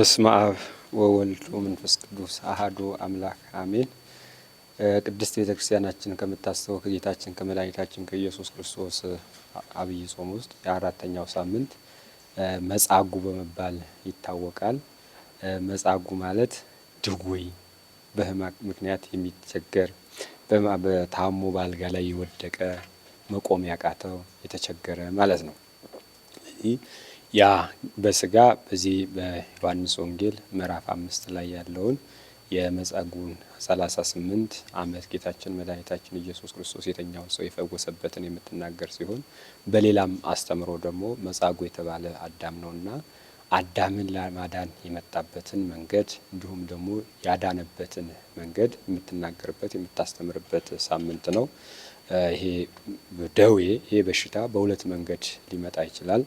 በስመ አብ ወወልድ ወመንፈስ ቅዱስ አሐዱ አምላክ አሜን። ቅድስት ቤተክርስቲያናችን ከምታስተው ከጌታችን ከመድኃኒታችን ከኢየሱስ ክርስቶስ አብይ ጾም ውስጥ የአራተኛው ሳምንት መጻጉዕ በመባል ይታወቃል። መጻጉዕ ማለት ድውይ በሕማም ምክንያት የሚቸገር በታሞ ባልጋ ላይ የወደቀ መቆም ያቃተው የተቸገረ ማለት ነው። ያ በስጋ በዚህ በዮሐንስ ወንጌል ምዕራፍ 5 ላይ ያለውን የመጻጉዕን 38 ዓመት ጌታችን መድኃኒታችን ኢየሱስ ክርስቶስ የተኛውን ሰው የፈወሰበትን የምትናገር ሲሆን በሌላም አስተምሮ ደግሞ መጻጉዕ የተባለ አዳም ነውና አዳምን ለማዳን የመጣበትን መንገድ እንዲሁም ደግሞ ያዳነበትን መንገድ የምትናገርበት የምታስተምርበት ሳምንት ነው። ይሄ ደዌ ይሄ በሽታ በሁለት መንገድ ሊመጣ ይችላል።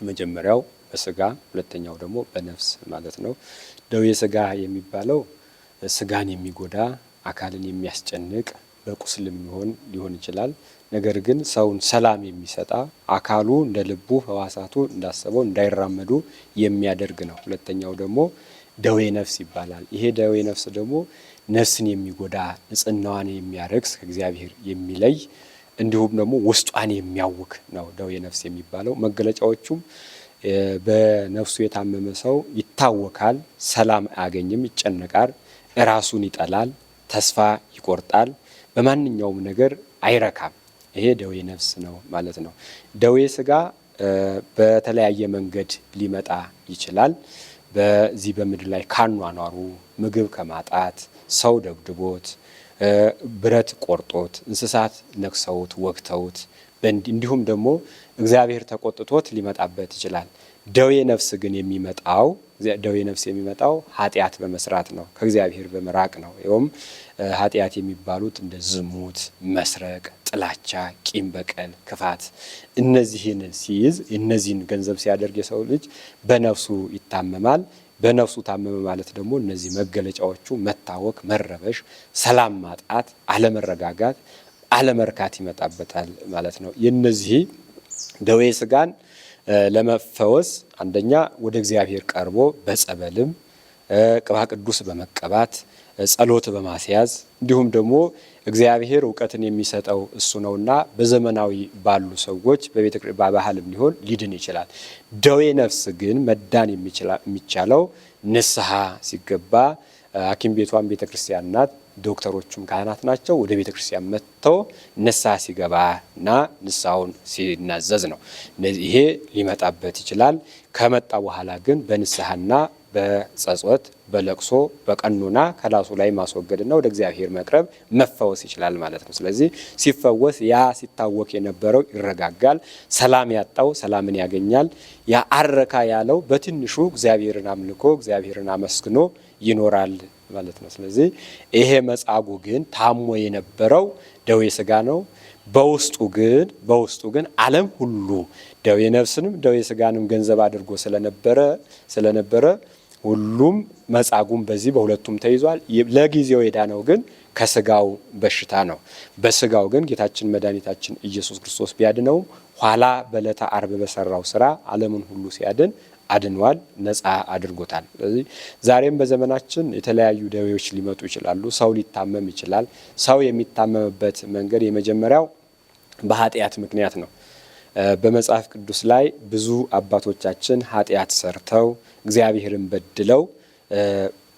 መጀመሪያው በስጋ ሁለተኛው ደግሞ በነፍስ ማለት ነው። ደዌ ስጋ የሚባለው ስጋን የሚጎዳ አካልን የሚያስጨንቅ በቁስልም ሊሆን ይችላል። ነገር ግን ሰውን ሰላም የሚሰጣ አካሉ እንደ ልቡ ሕዋሳቱ እንዳሰበው እንዳይራመዱ የሚያደርግ ነው። ሁለተኛው ደግሞ ደዌ ነፍስ ይባላል። ይሄ ደዌ ነፍስ ደግሞ ነፍስን የሚጎዳ ንጽሕናዋን የሚያረክስ ከእግዚአብሔር የሚለይ እንዲሁም ደግሞ ውስጧን የሚያውክ ነው ደዌ ነፍስ የሚባለው። መገለጫዎቹም በነፍሱ የታመመ ሰው ይታወካል፣ ሰላም አያገኝም፣ ይጨነቃል፣ ራሱን ይጠላል፣ ተስፋ ይቆርጣል፣ በማንኛውም ነገር አይረካም። ይሄ ደዌ ነፍስ ነው ማለት ነው። ደዌ ስጋ በተለያየ መንገድ ሊመጣ ይችላል። በዚህ በምድር ላይ ካኗኗሩ ምግብ ከማጣት ሰው ደብድቦት ብረት ቆርጦት እንስሳት ነክሰውት ወግተውት እንዲሁም ደግሞ እግዚአብሔር ተቆጥቶት ሊመጣበት ይችላል። ደዌ ነፍስ ግን የሚመጣው ኃጢአት በመስራት ነው፣ ከእግዚአብሔር በመራቅ ነው። ይኸውም ኃጢአት የሚባሉት እንደ ዝሙት፣ መስረቅ፣ ጥላቻ፣ ቂም በቀል፣ ክፋት እነዚህን ሲይዝ እነዚህን ገንዘብ ሲያደርግ የሰው ልጅ በነፍሱ ይታመማል። በነፍሱ ታመመ ማለት ደግሞ እነዚህ መገለጫዎቹ መታወክ፣ መረበሽ፣ ሰላም ማጣት፣ አለመረጋጋት፣ አለመርካት ይመጣበታል ማለት ነው። የነዚህ ደዌ ስጋን ለመፈወስ አንደኛ ወደ እግዚአብሔር ቀርቦ በጸበልም ቅባ ቅዱስ በመቀባት ጸሎት በማስያዝ እንዲሁም ደግሞ እግዚአብሔር እውቀትን የሚሰጠው እሱ ነውና በዘመናዊ ባሉ ሰዎች በባህልም ሊሆን ሊድን ይችላል። ደዌ ነፍስ ግን መዳን የሚቻለው ንስሐ ሲገባ ሐኪም ቤቷን ቤተክርስቲያን ናት፣ ዶክተሮቹም ካህናት ናቸው። ወደ ቤተክርስቲያን መጥተው ንስሐ ሲገባና ንስሐውን ሲናዘዝ ነው። ይሄ ሊመጣበት ይችላል። ከመጣ በኋላ ግን በንስሐና በጸጸት በለቅሶ በቀኖና ከራሱ ላይ ማስወገድና ወደ እግዚአብሔር መቅረብ መፈወስ ይችላል ማለት ነው። ስለዚህ ሲፈወስ ያ ሲታወክ የነበረው ይረጋጋል፣ ሰላም ያጣው ሰላምን ያገኛል። ያ አረካ ያለው በትንሹ እግዚአብሔርን አምልኮ እግዚአብሔርን አመስግኖ ይኖራል ማለት ነው። ስለዚህ ይሄ መጻጉዕ ግን ታሞ የነበረው ደዌ ስጋ ነው። በውስጡ ግን ዓለም ሁሉ ደዌ ነፍስንም ደዌ ስጋንም ገንዘብ አድርጎ ስለነበረ ሁሉም መጻጉዕም በዚህ በሁለቱም ተይዟል። ለጊዜው የዳነው ግን ከስጋው በሽታ ነው። በስጋው ግን ጌታችን መድኃኒታችን ኢየሱስ ክርስቶስ ቢያድነውም ኋላ በዕለተ ዓርብ በሰራው ስራ ዓለምን ሁሉ ሲያድን አድኗል፣ ነፃ አድርጎታል። ስለዚህ ዛሬም በዘመናችን የተለያዩ ደዌዎች ሊመጡ ይችላሉ። ሰው ሊታመም ይችላል። ሰው የሚታመምበት መንገድ የመጀመሪያው በኃጢአት ምክንያት ነው። በመጽሐፍ ቅዱስ ላይ ብዙ አባቶቻችን ኃጢአት ሰርተው እግዚአብሔርን በድለው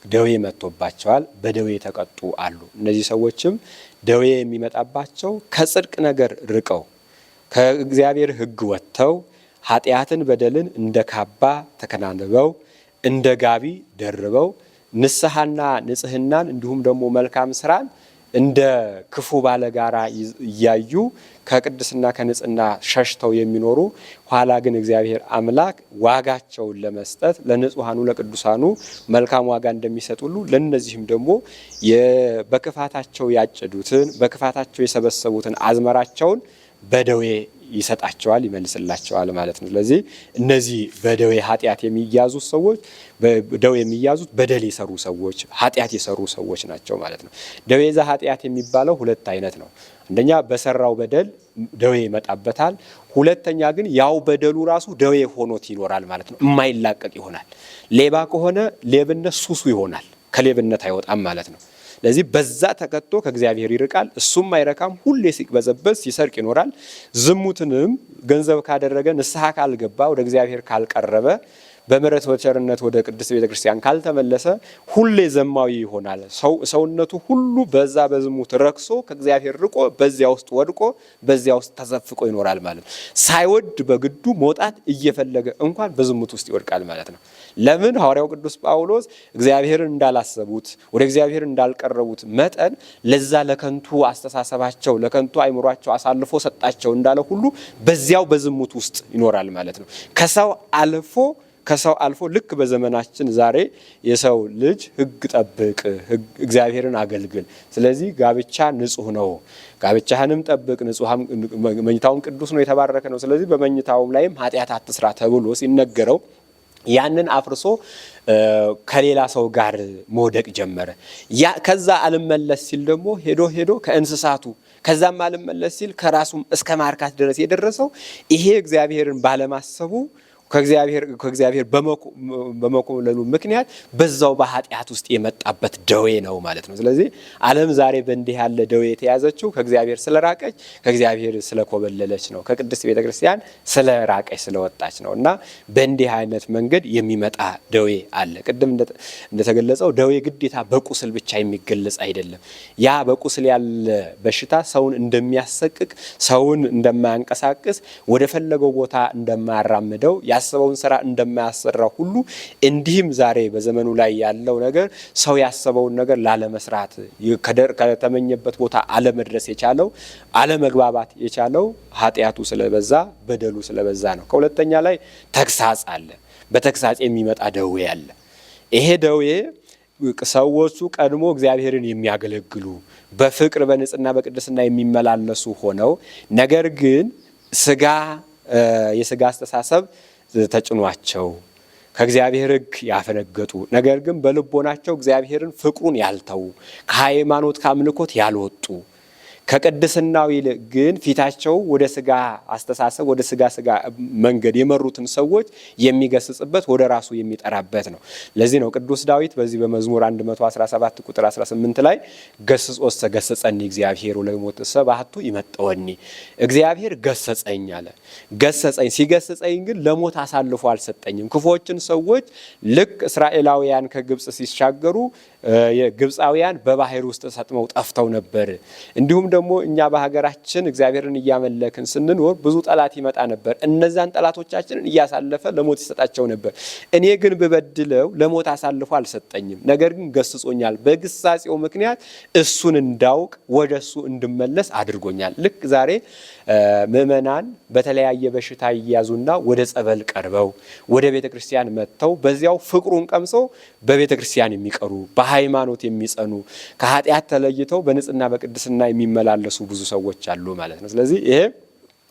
ደዌ መጥቶባቸዋል፣ በደዌ የተቀጡ አሉ። እነዚህ ሰዎችም ደዌ የሚመጣባቸው ከጽድቅ ነገር ርቀው ከእግዚአብሔር ሕግ ወጥተው ኃጢአትን በደልን እንደ ካባ ተከናንበው እንደ ጋቢ ደርበው ንስሐና ንጽህናን እንዲሁም ደግሞ መልካም ስራን እንደ ክፉ ባለጋራ እያዩ ከቅድስና ከንጽህና ሸሽተው የሚኖሩ ኋላ ግን እግዚአብሔር አምላክ ዋጋቸውን ለመስጠት ለንጹሐኑ ለቅዱሳኑ መልካም ዋጋ እንደሚሰጥ ሁሉ ለነዚህም ደግሞ በክፋታቸው ያጨዱትን በክፋታቸው የሰበሰቡትን አዝመራቸውን በደዌ ይሰጣቸዋል ይመልስላቸዋል ማለት ነው። ስለዚህ እነዚህ በደዌ ኃጢአት የሚያዙ ሰዎች በደዌ የሚያዙት በደል የሰሩ ሰዎች ኃጢአት የሰሩ ሰዎች ናቸው ማለት ነው። ደዌ ዘኃጢአት የሚባለው ሁለት አይነት ነው። አንደኛ በሰራው በደል ደዌ ይመጣበታል። ሁለተኛ ግን ያው በደሉ ራሱ ደዌ ሆኖት ይኖራል ማለት ነው። የማይላቀቅ ይሆናል። ሌባ ከሆነ ሌብነት ሱሱ ይሆናል፣ ከሌብነት አይወጣም ማለት ነው። ለዚህ በዛ ተከቶ ከእግዚአብሔር ይርቃል። እሱም አይረካም፣ ሁሌ ሲቅበዘበዝ ሲሰርቅ ይኖራል። ዝሙትንም ገንዘብ ካደረገ ንስሐ ካልገባ ወደ እግዚአብሔር ካልቀረበ በምሕረት ወቸርነት ወደ ቅድስት ቤተክርስቲያን ካልተመለሰ ሁሌ ዘማዊ ይሆናል። ሰውነቱ ሁሉ በዛ በዝሙት ረክሶ ከእግዚአብሔር ርቆ በዚያ ውስጥ ወድቆ በዚያ ውስጥ ተዘፍቆ ይኖራል ማለት ነው። ሳይወድ በግዱ መውጣት እየፈለገ እንኳን በዝሙት ውስጥ ይወድቃል ማለት ነው። ለምን? ሐዋርያው ቅዱስ ጳውሎስ እግዚአብሔርን እንዳላሰቡት ወደ እግዚአብሔር እንዳልቀረቡት መጠን ለዛ ለከንቱ አስተሳሰባቸው ለከንቱ አይምሯቸው አሳልፎ ሰጣቸው እንዳለ ሁሉ በዚያው በዝሙት ውስጥ ይኖራል ማለት ነው። ከሰው አልፎ ልክ በዘመናችን ዛሬ የሰው ልጅ ሕግ ጠብቅ፣ እግዚአብሔርን አገልግል፣ ስለዚህ ጋብቻ ንጹህ ነው፣ ጋብቻህንም ጠብቅ፣ ንጹሃም መኝታውም ቅዱስ ነው፣ የተባረከ ነው፣ ስለዚህ በመኝታውም ላይም ኃጢአት አትስራ ተብሎ ሲነገረው ያንን አፍርሶ ከሌላ ሰው ጋር መውደቅ ጀመረ። ከዛ አልመለስ ሲል ደግሞ ሄዶ ከእንስሳቱ ከዛም አልመለስ ሲል ከራሱም እስከ ማርካት ድረስ የደረሰው ይሄ እግዚአብሔርን ባለማሰቡ ከእግዚአብሔር በመኮለሉ ምክንያት በዛው በኃጢአት ውስጥ የመጣበት ደዌ ነው ማለት ነው። ስለዚህ ዓለም ዛሬ በእንዲህ ያለ ደዌ የተያዘችው ከእግዚአብሔር ስለራቀች ከእግዚአብሔር ስለኮበለለች ነው። ከቅድስት ቤተክርስቲያን ስለራቀች ስለወጣች ነው። እና በእንዲህ አይነት መንገድ የሚመጣ ደዌ አለ። ቅድም እንደተገለጸው ደዌ ግዴታ በቁስል ብቻ የሚገለጽ አይደለም። ያ በቁስል ያለ በሽታ ሰውን እንደሚያሰቅቅ፣ ሰውን እንደማያንቀሳቅስ፣ ወደ ፈለገው ቦታ እንደማያራምደው ያሰበውን ስራ እንደማያሰራው ሁሉ እንዲህም ዛሬ በዘመኑ ላይ ያለው ነገር ሰው ያሰበውን ነገር ላለመስራት ከተመኘበት ቦታ አለመድረስ የቻለው አለመግባባት የቻለው ኃጢአቱ ስለበዛ በደሉ ስለበዛ ነው። ከሁለተኛ ላይ ተግሳጽ አለ። በተግሳጽ የሚመጣ ደዌ አለ። ይሄ ደዌ ሰዎቹ ቀድሞ እግዚአብሔርን የሚያገለግሉ በፍቅር በንጽህና በቅድስና የሚመላለሱ ሆነው ነገር ግን የስጋ አስተሳሰብ ተጭኗቸው ከእግዚአብሔር ሕግ ያፈነገጡ ነገር ግን በልቦናቸው እግዚአብሔርን ፍቅሩን ያልተው ከሃይማኖት ከአምልኮት ያልወጡ ከቅድስናው ይልቅ ግን ፊታቸው ወደ ስጋ አስተሳሰብ ወደ ስጋ መንገድ የመሩትን ሰዎች የሚገስጽበት ወደ ራሱ የሚጠራበት ነው። ለዚህ ነው ቅዱስ ዳዊት በዚህ በመዝሙር 117 ቁጥር 18 ላይ ገስጾስ ተገሰጸኒ እግዚአብሔር ለሞት ሰባቱ ይመጣወኒ እግዚአብሔር ገሰጸኝ አለ። ገሰጸኝ ሲገሰጸኝ ግን ለሞት አሳልፎ አልሰጠኝም። ክፉዎችን ሰዎች ልክ እስራኤላውያን ከግብጽ ሲሻገሩ ግብጻውያን በባህር ውስጥ ሰጥመው ጠፍተው ነበር። እንዲሁም ደግሞ እኛ በሀገራችን እግዚአብሔርን እያመለክን ስንኖር ብዙ ጠላት ይመጣ ነበር። እነዛን ጠላቶቻችንን እያሳለፈ ለሞት ይሰጣቸው ነበር። እኔ ግን ብበድለው ለሞት አሳልፎ አልሰጠኝም፣ ነገር ግን ገስጾኛል። በግሳጼው ምክንያት እሱን እንዳውቅ ወደ እሱ እንድመለስ አድርጎኛል። ልክ ዛሬ ምእመናን በተለያየ በሽታ ይያዙና ወደ ጸበል ቀርበው ወደ ቤተክርስቲያን መጥተው በዚያው ፍቅሩን ቀምሰው በቤተክርስቲያን የሚቀሩ በሃይማኖት የሚጸኑ ከኃጢአት ተለይተው በንጽህና በቅድስና የሚመላለሱ ብዙ ሰዎች አሉ ማለት ነው። ስለዚህ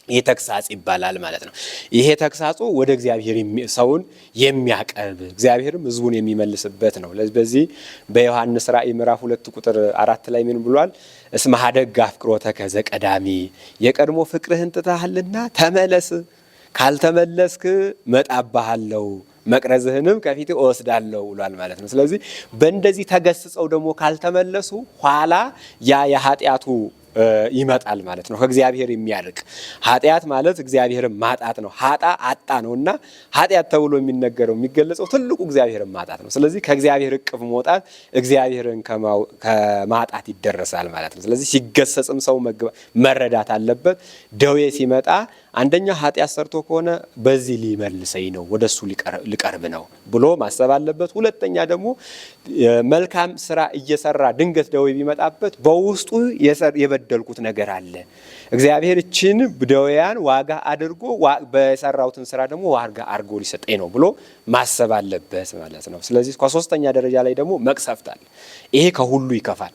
ይሄ ተግሳጽ ይባላል ማለት ነው። ይሄ ተግሳጹ ወደ እግዚአብሔር ሰውን የሚያቀርብ እግዚአብሔርም ሕዝቡን የሚመልስበት ነው። በዚህ በዮሐንስ ራእይ ምዕራፍ 2 ቁጥር 4 ላይ ምን ብሏል? እስመ ኀደግ አፍቅሮተከ ዘቀዳሚ የቀድሞ ፍቅርህን ትተሃልና ተመለስ፣ ካልተመለስክ መጣብሃለሁ መቅረዝህንም ከፊት እወስዳለሁ ብሏል ማለት ነው። ስለዚህ በእንደዚህ ተገስጸው ደግሞ ካልተመለሱ ኋላ የኃጢአቱ ይመጣል ማለት ነው። ከእግዚአብሔር የሚያርቅ ኃጢአት ማለት እግዚአብሔርን ማጣት ነው። አጣ ነውና ኃጢአት ተብሎ የሚነገረው የሚገለጸው ትልቁ እግዚአብሔርን ማጣት ነው። ስለዚህ ከእግዚአብሔር እቅፍ መውጣት እግዚአብሔርን ከማጣት ይደረሳል ማለት ነው። ስለዚህ ሲገሰጽም ሰው መረዳት አለበት። ደዌ ሲመጣ አንደኛ ኃጢአት ሰርቶ ከሆነ በዚህ ሊመልሰኝ ነው ወደሱ ሊቀርብ ነው ብሎ ማሰብ አለበት። ሁለተኛ ደግሞ መልካም ስራ እየሰራ ድንገት ደዌ ቢመጣበት በውስጡ የበደልኩት ነገር አለ፣ እግዚአብሔር እችን ደዌያን ዋጋ አድርጎ በሰራውትን ስራ ደግሞ ዋጋ አድርጎ ሊሰጠኝ ነው ብሎ ማሰብ አለበት ማለት ነው። ስለዚህ ከሶስተኛ ደረጃ ላይ ደግሞ መቅሰፍት አለ። ይሄ ከሁሉ ይከፋል።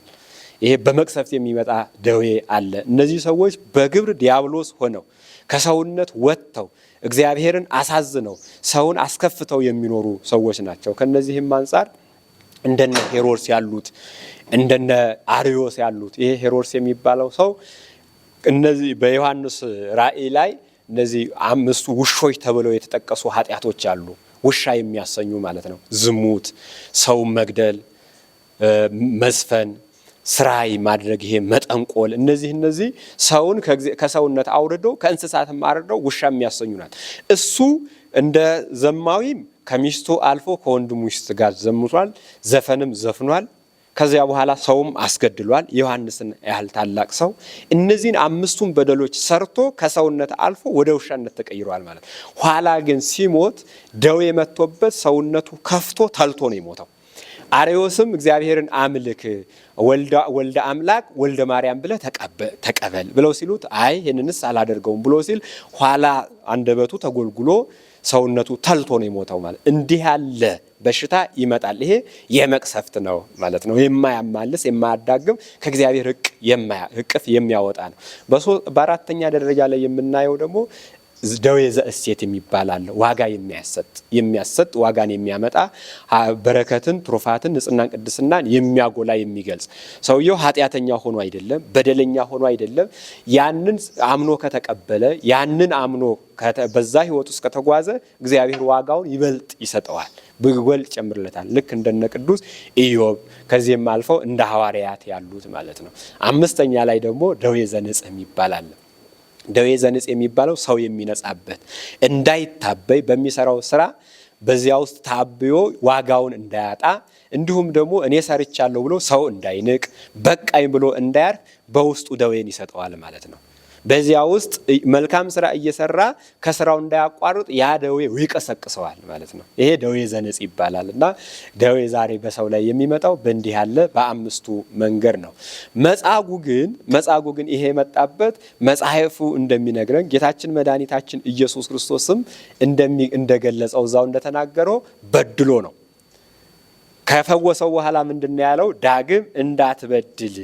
ይሄ በመቅሰፍት የሚመጣ ደዌ አለ። እነዚህ ሰዎች በግብር ዲያብሎስ ሆነው ከሰውነት ወጥተው እግዚአብሔርን አሳዝነው ሰውን አስከፍተው የሚኖሩ ሰዎች ናቸው። ከነዚህም አንፃር እንደነ ሄሮድስ ያሉት እንደነ አርዮስ ያሉት ይሄ ሄሮድስ የሚባለው ሰው እነዚህ በዮሐንስ ራእይ ላይ እነዚህ 5 ውሾች ተብለው የተጠቀሱ ኃጢያቶች አሉ። ውሻ የሚያሰኙ ማለት ነው። ዝሙት፣ ሰው መግደል፣ መዝፈን፣ ስራይ ማድረግ፣ ይሄ መጠንቆል፣ እነዚህ ሰውን ከሰውነት አውርደው ከእንስሳትም አውርደው ውሻ የሚያሰኙ ናት። እሱ እንደ ዘማዊም ከሚስቱ አልፎ ከወንድሙ ሚስት ጋር ዘምቷል፣ ዘፈንም ዘፍኗል። ከዚያ በኋላ ሰውም አስገድሏል። ዮሐንስን ያህል ታላቅ ሰው እነዚህን 5ቱን በደሎች ሰርቶ ከሰውነት አልፎ ወደ ውሻነት ተቀይሯል ማለት። ኋላ ግን ሲሞት ደዌ መጥቶበት ሰውነቱ ከፍቶ ተልቶ ነው የሞተው። አርዮስም እግዚአብሔርን አምልክ ወልደ አምላክ ወልደ ማርያም ብለህ ተቀበል ብለው ሲሉት አይ ይህንንስ አላደርገውም ብሎ ሲል ኋላ አንደበቱ ተጎልጉሎ ሰውነቱ ተልቶ ነው የሞተው ማለት። እንዲህ ያለ በሽታ ይመጣል። ይሄ የመቅሰፍት ነው ማለት ነው። የማያማልስ የማያዳግም ከእግዚአብሔር እቅፍ የሚያወጣ ነው። በአራተኛ ደረጃ ላይ የምናየው ደግሞ ደዌ ዘእሴት የሚባል አለ። ዋጋ የሚያሰጥ ዋጋን የሚያመጣ በረከትን፣ ትሩፋትን፣ ንጽህናን፣ ቅድስናን የሚያጎላ የሚገልጽ ሰውየው ኃጢአተኛ ሆኖ አይደለም፣ በደለኛ ሆኖ አይደለም። ያንን አምኖ ከተቀበለ ያንን አምኖ በዛ ህይወት ውስጥ ከተጓዘ እግዚአብሔር ዋጋውን ይበልጥ ይሰጠዋል፣ ብጎል ይጨምርለታል። ልክ እንደነ ቅዱስ ኢዮብ ከዚህም አልፈው እንደ ሐዋርያት ያሉት ማለት ነው። 5ኛ ላይ ደግሞ ደዌ ዘንጽህ የሚባል አለ። ደዌ ዘንጽ የሚባለው ሰው የሚነጻበት እንዳይታበይ በሚሰራው ስራ በዚያ ውስጥ ታብዮ ዋጋውን እንዳያጣ እንዲሁም ደግሞ እኔ ሰርቻለሁ ብሎ ሰው እንዳይንቅ በቃኝ ብሎ እንዳያርፍ በውስጡ ደዌን ይሰጠዋል ማለት ነው። በዚያ ውስጥ መልካም ስራ እየሰራ ከስራው እንዳያቋርጥ ያ ደዌ ይቀሰቅሰዋል ማለት ነው። ይሄ ደዌ ዘንጽ ይባላል። እና ደዌ ዛሬ በሰው ላይ የሚመጣው በእንዲህ ያለ በ5ቱ መንገድ ነው። መጻጉ ግን ይሄ የመጣበት መጽሐፉ እንደሚነግረን ጌታችን መድኃኒታችን ኢየሱስ ክርስቶስም እንደገለጸው እዛው እንደተናገረው በድሎ ነው። ከፈወሰው በኋላ ምንድነው ያለው? ዳግም እንዳትበድል።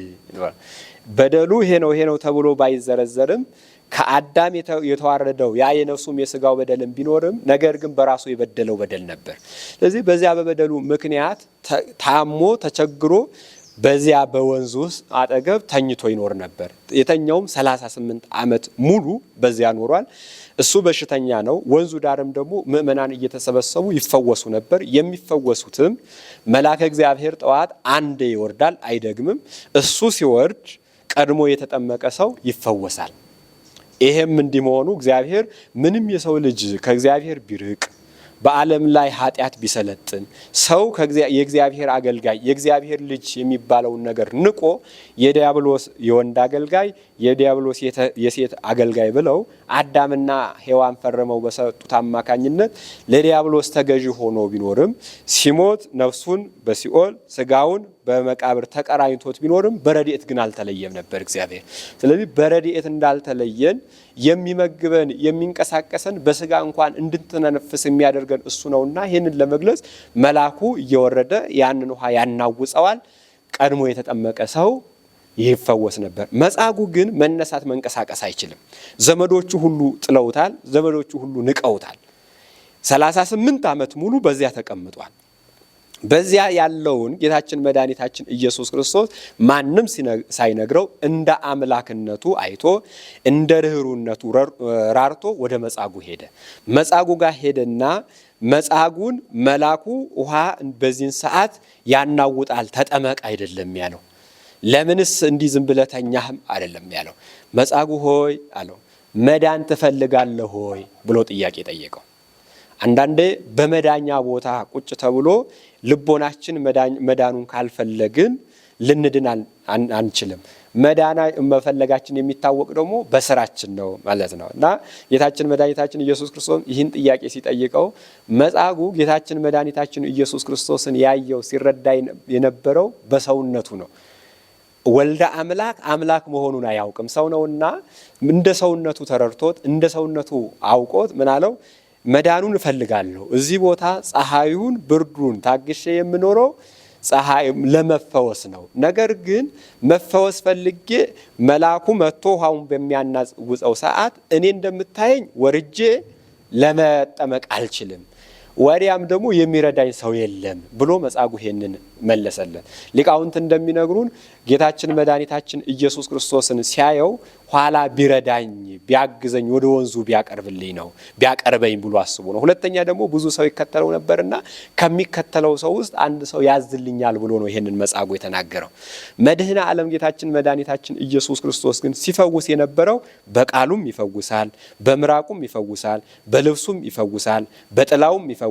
በደሉ ይሄ ነው ተብሎ ባይዘረዘርም ከአዳም የተዋረደው ያ የነፍሱም የስጋው በደልም ቢኖርም ነገር ግን በራሱ የበደለው በደል ነበር። ስለዚህ በዚያ በበደሉ ምክንያት ታሞ ተቸግሮ በዚያ በወንዝ ውስጥ አጠገብ ተኝቶ ይኖር ነበር። የተኛውም 38 ዓመት ሙሉ በዚያ ኖሯል። እሱ በሽተኛ ነው። ወንዙ ዳርም ደግሞ ምእመናን እየተሰበሰቡ ይፈወሱ ነበር። የሚፈወሱትም መልአከ እግዚአብሔር ጠዋት አንዴ ይወርዳል፣ አይደግምም። እሱ ሲወርድ ቀድሞ የተጠመቀ ሰው ይፈወሳል። ይሄም እንዲህ መሆኑ እግዚአብሔር ምንም የሰው ልጅ ከእግዚአብሔር ቢርቅ በዓለም ላይ ኃጢአት ቢሰለጥን ሰው የእግዚአብሔር አገልጋይ የእግዚአብሔር ልጅ የሚባለውን ነገር ንቆ የዲያብሎስ የወንድ አገልጋይ የዲያብሎስ የሴት አገልጋይ ብለው አዳምና ሔዋን ፈርመው በሰጡት አማካኝነት ለዲያብሎስ ተገዢ ሆኖ ቢኖርም ሲሞት ነፍሱን በሲኦል ስጋውን በመቃብር ተቀራኝቶት ቢኖርም በረድኤት ግን አልተለየም ነበር እግዚአብሔር። ስለዚህ በረድኤት እንዳልተለየን የሚመግበን የሚንቀሳቀሰን በስጋ እንኳን እንድንተነፍስ የሚያደርገን እሱ ነውና ይህንን ለመግለጽ መልአኩ እየወረደ ያንን ውሃ ያናውጸዋል። ቀድሞ የተጠመቀ ሰው ይፈወስ ነበር። መጻጉዕ ግን መነሳት መንቀሳቀስ አይችልም። ዘመዶቹ ሁሉ ጥለውታል። ዘመዶቹ ሁሉ ንቀውታል። 38 ዓመት ሙሉ በዚያ ተቀምጧል። በዚያ ያለውን ጌታችን መድኃኒታችን ኢየሱስ ክርስቶስ ማንም ሳይነግረው እንደ አምላክነቱ አይቶ እንደ ርኅሩነቱ ራርቶ ወደ መጻጉዕ ሄደ። መጻጉዕ ጋር ሄደና መጻጉዕን መልአኩ ውሃ በዚህን ሰዓት ያናውጣል ተጠመቅ አይደለም ያለው። ለምንስ እንዲህ ዝም ብለህ ተኛህም አይደለም ያለው። መጻጉዕ ሆይ አለው መዳን ትፈልጋለህ ሆይ ብሎ ጥያቄ ጠየቀው። አንዳንዴ በመዳኛ ቦታ ቁጭ ተብሎ ልቦናችን መዳኑን ካልፈለግን ልንድን አንችልም። መዳና መፈለጋችን የሚታወቅ ደግሞ በስራችን ነው ማለት ነው። እና ጌታችን መድኃኒታችን ኢየሱስ ክርስቶስ ይህን ጥያቄ ሲጠይቀው መጻጉዕ ጌታችን መድኃኒታችን ኢየሱስ ክርስቶስን ያየው ሲረዳ የነበረው በሰውነቱ ነው። ወልደ አምላክ መሆኑን አያውቅም። ሰው ነውና እንደ ሰውነቱ ተረድቶት እንደ ሰውነቱ አውቆት ምን አለው? መዳኑን እፈልጋለሁ። እዚህ ቦታ ፀሐዩን ብርዱን ታግሼ የምኖረው ፀሐይ ለመፈወስ ነው። ነገር ግን መፈወስ ፈልጌ መልአኩ መጥቶ ውሃውን በሚያናውፀው ሰዓት እኔ እንደምታየኝ ወርጄ ለመጠመቅ አልችልም፣ ወዲያም ደግሞ የሚረዳኝ ሰው የለም ብሎ መጻጉዕ ይሄንን መለሰለት። ሊቃውንት እንደሚነግሩን ጌታችን መድኃኒታችን ኢየሱስ ክርስቶስን ሲያየው ኋላ ቢረዳኝ ቢያግዘኝ ወደ ወንዙ ቢያቀርብልኝ ነው ቢያቀርበኝ ብሎ አስቦ ነው። ሁለተኛ ደግሞ ብዙ ሰው ይከተለው ነበርና ከሚከተለው ሰው ውስጥ አንድ ሰው ያዝልኛል ብሎ ነው ይሄንን መጻጉዕ የተናገረው። መድኃኔ ዓለም ጌታችን መድኃኒታችን ኢየሱስ ክርስቶስ ግን ሲፈውስ የነበረው በቃሉም ይፈውሳል፣ በምራቁም ይፈውሳል፣ በልብሱም ይፈውሳል፣ በጥላውም ይፈውሳል፣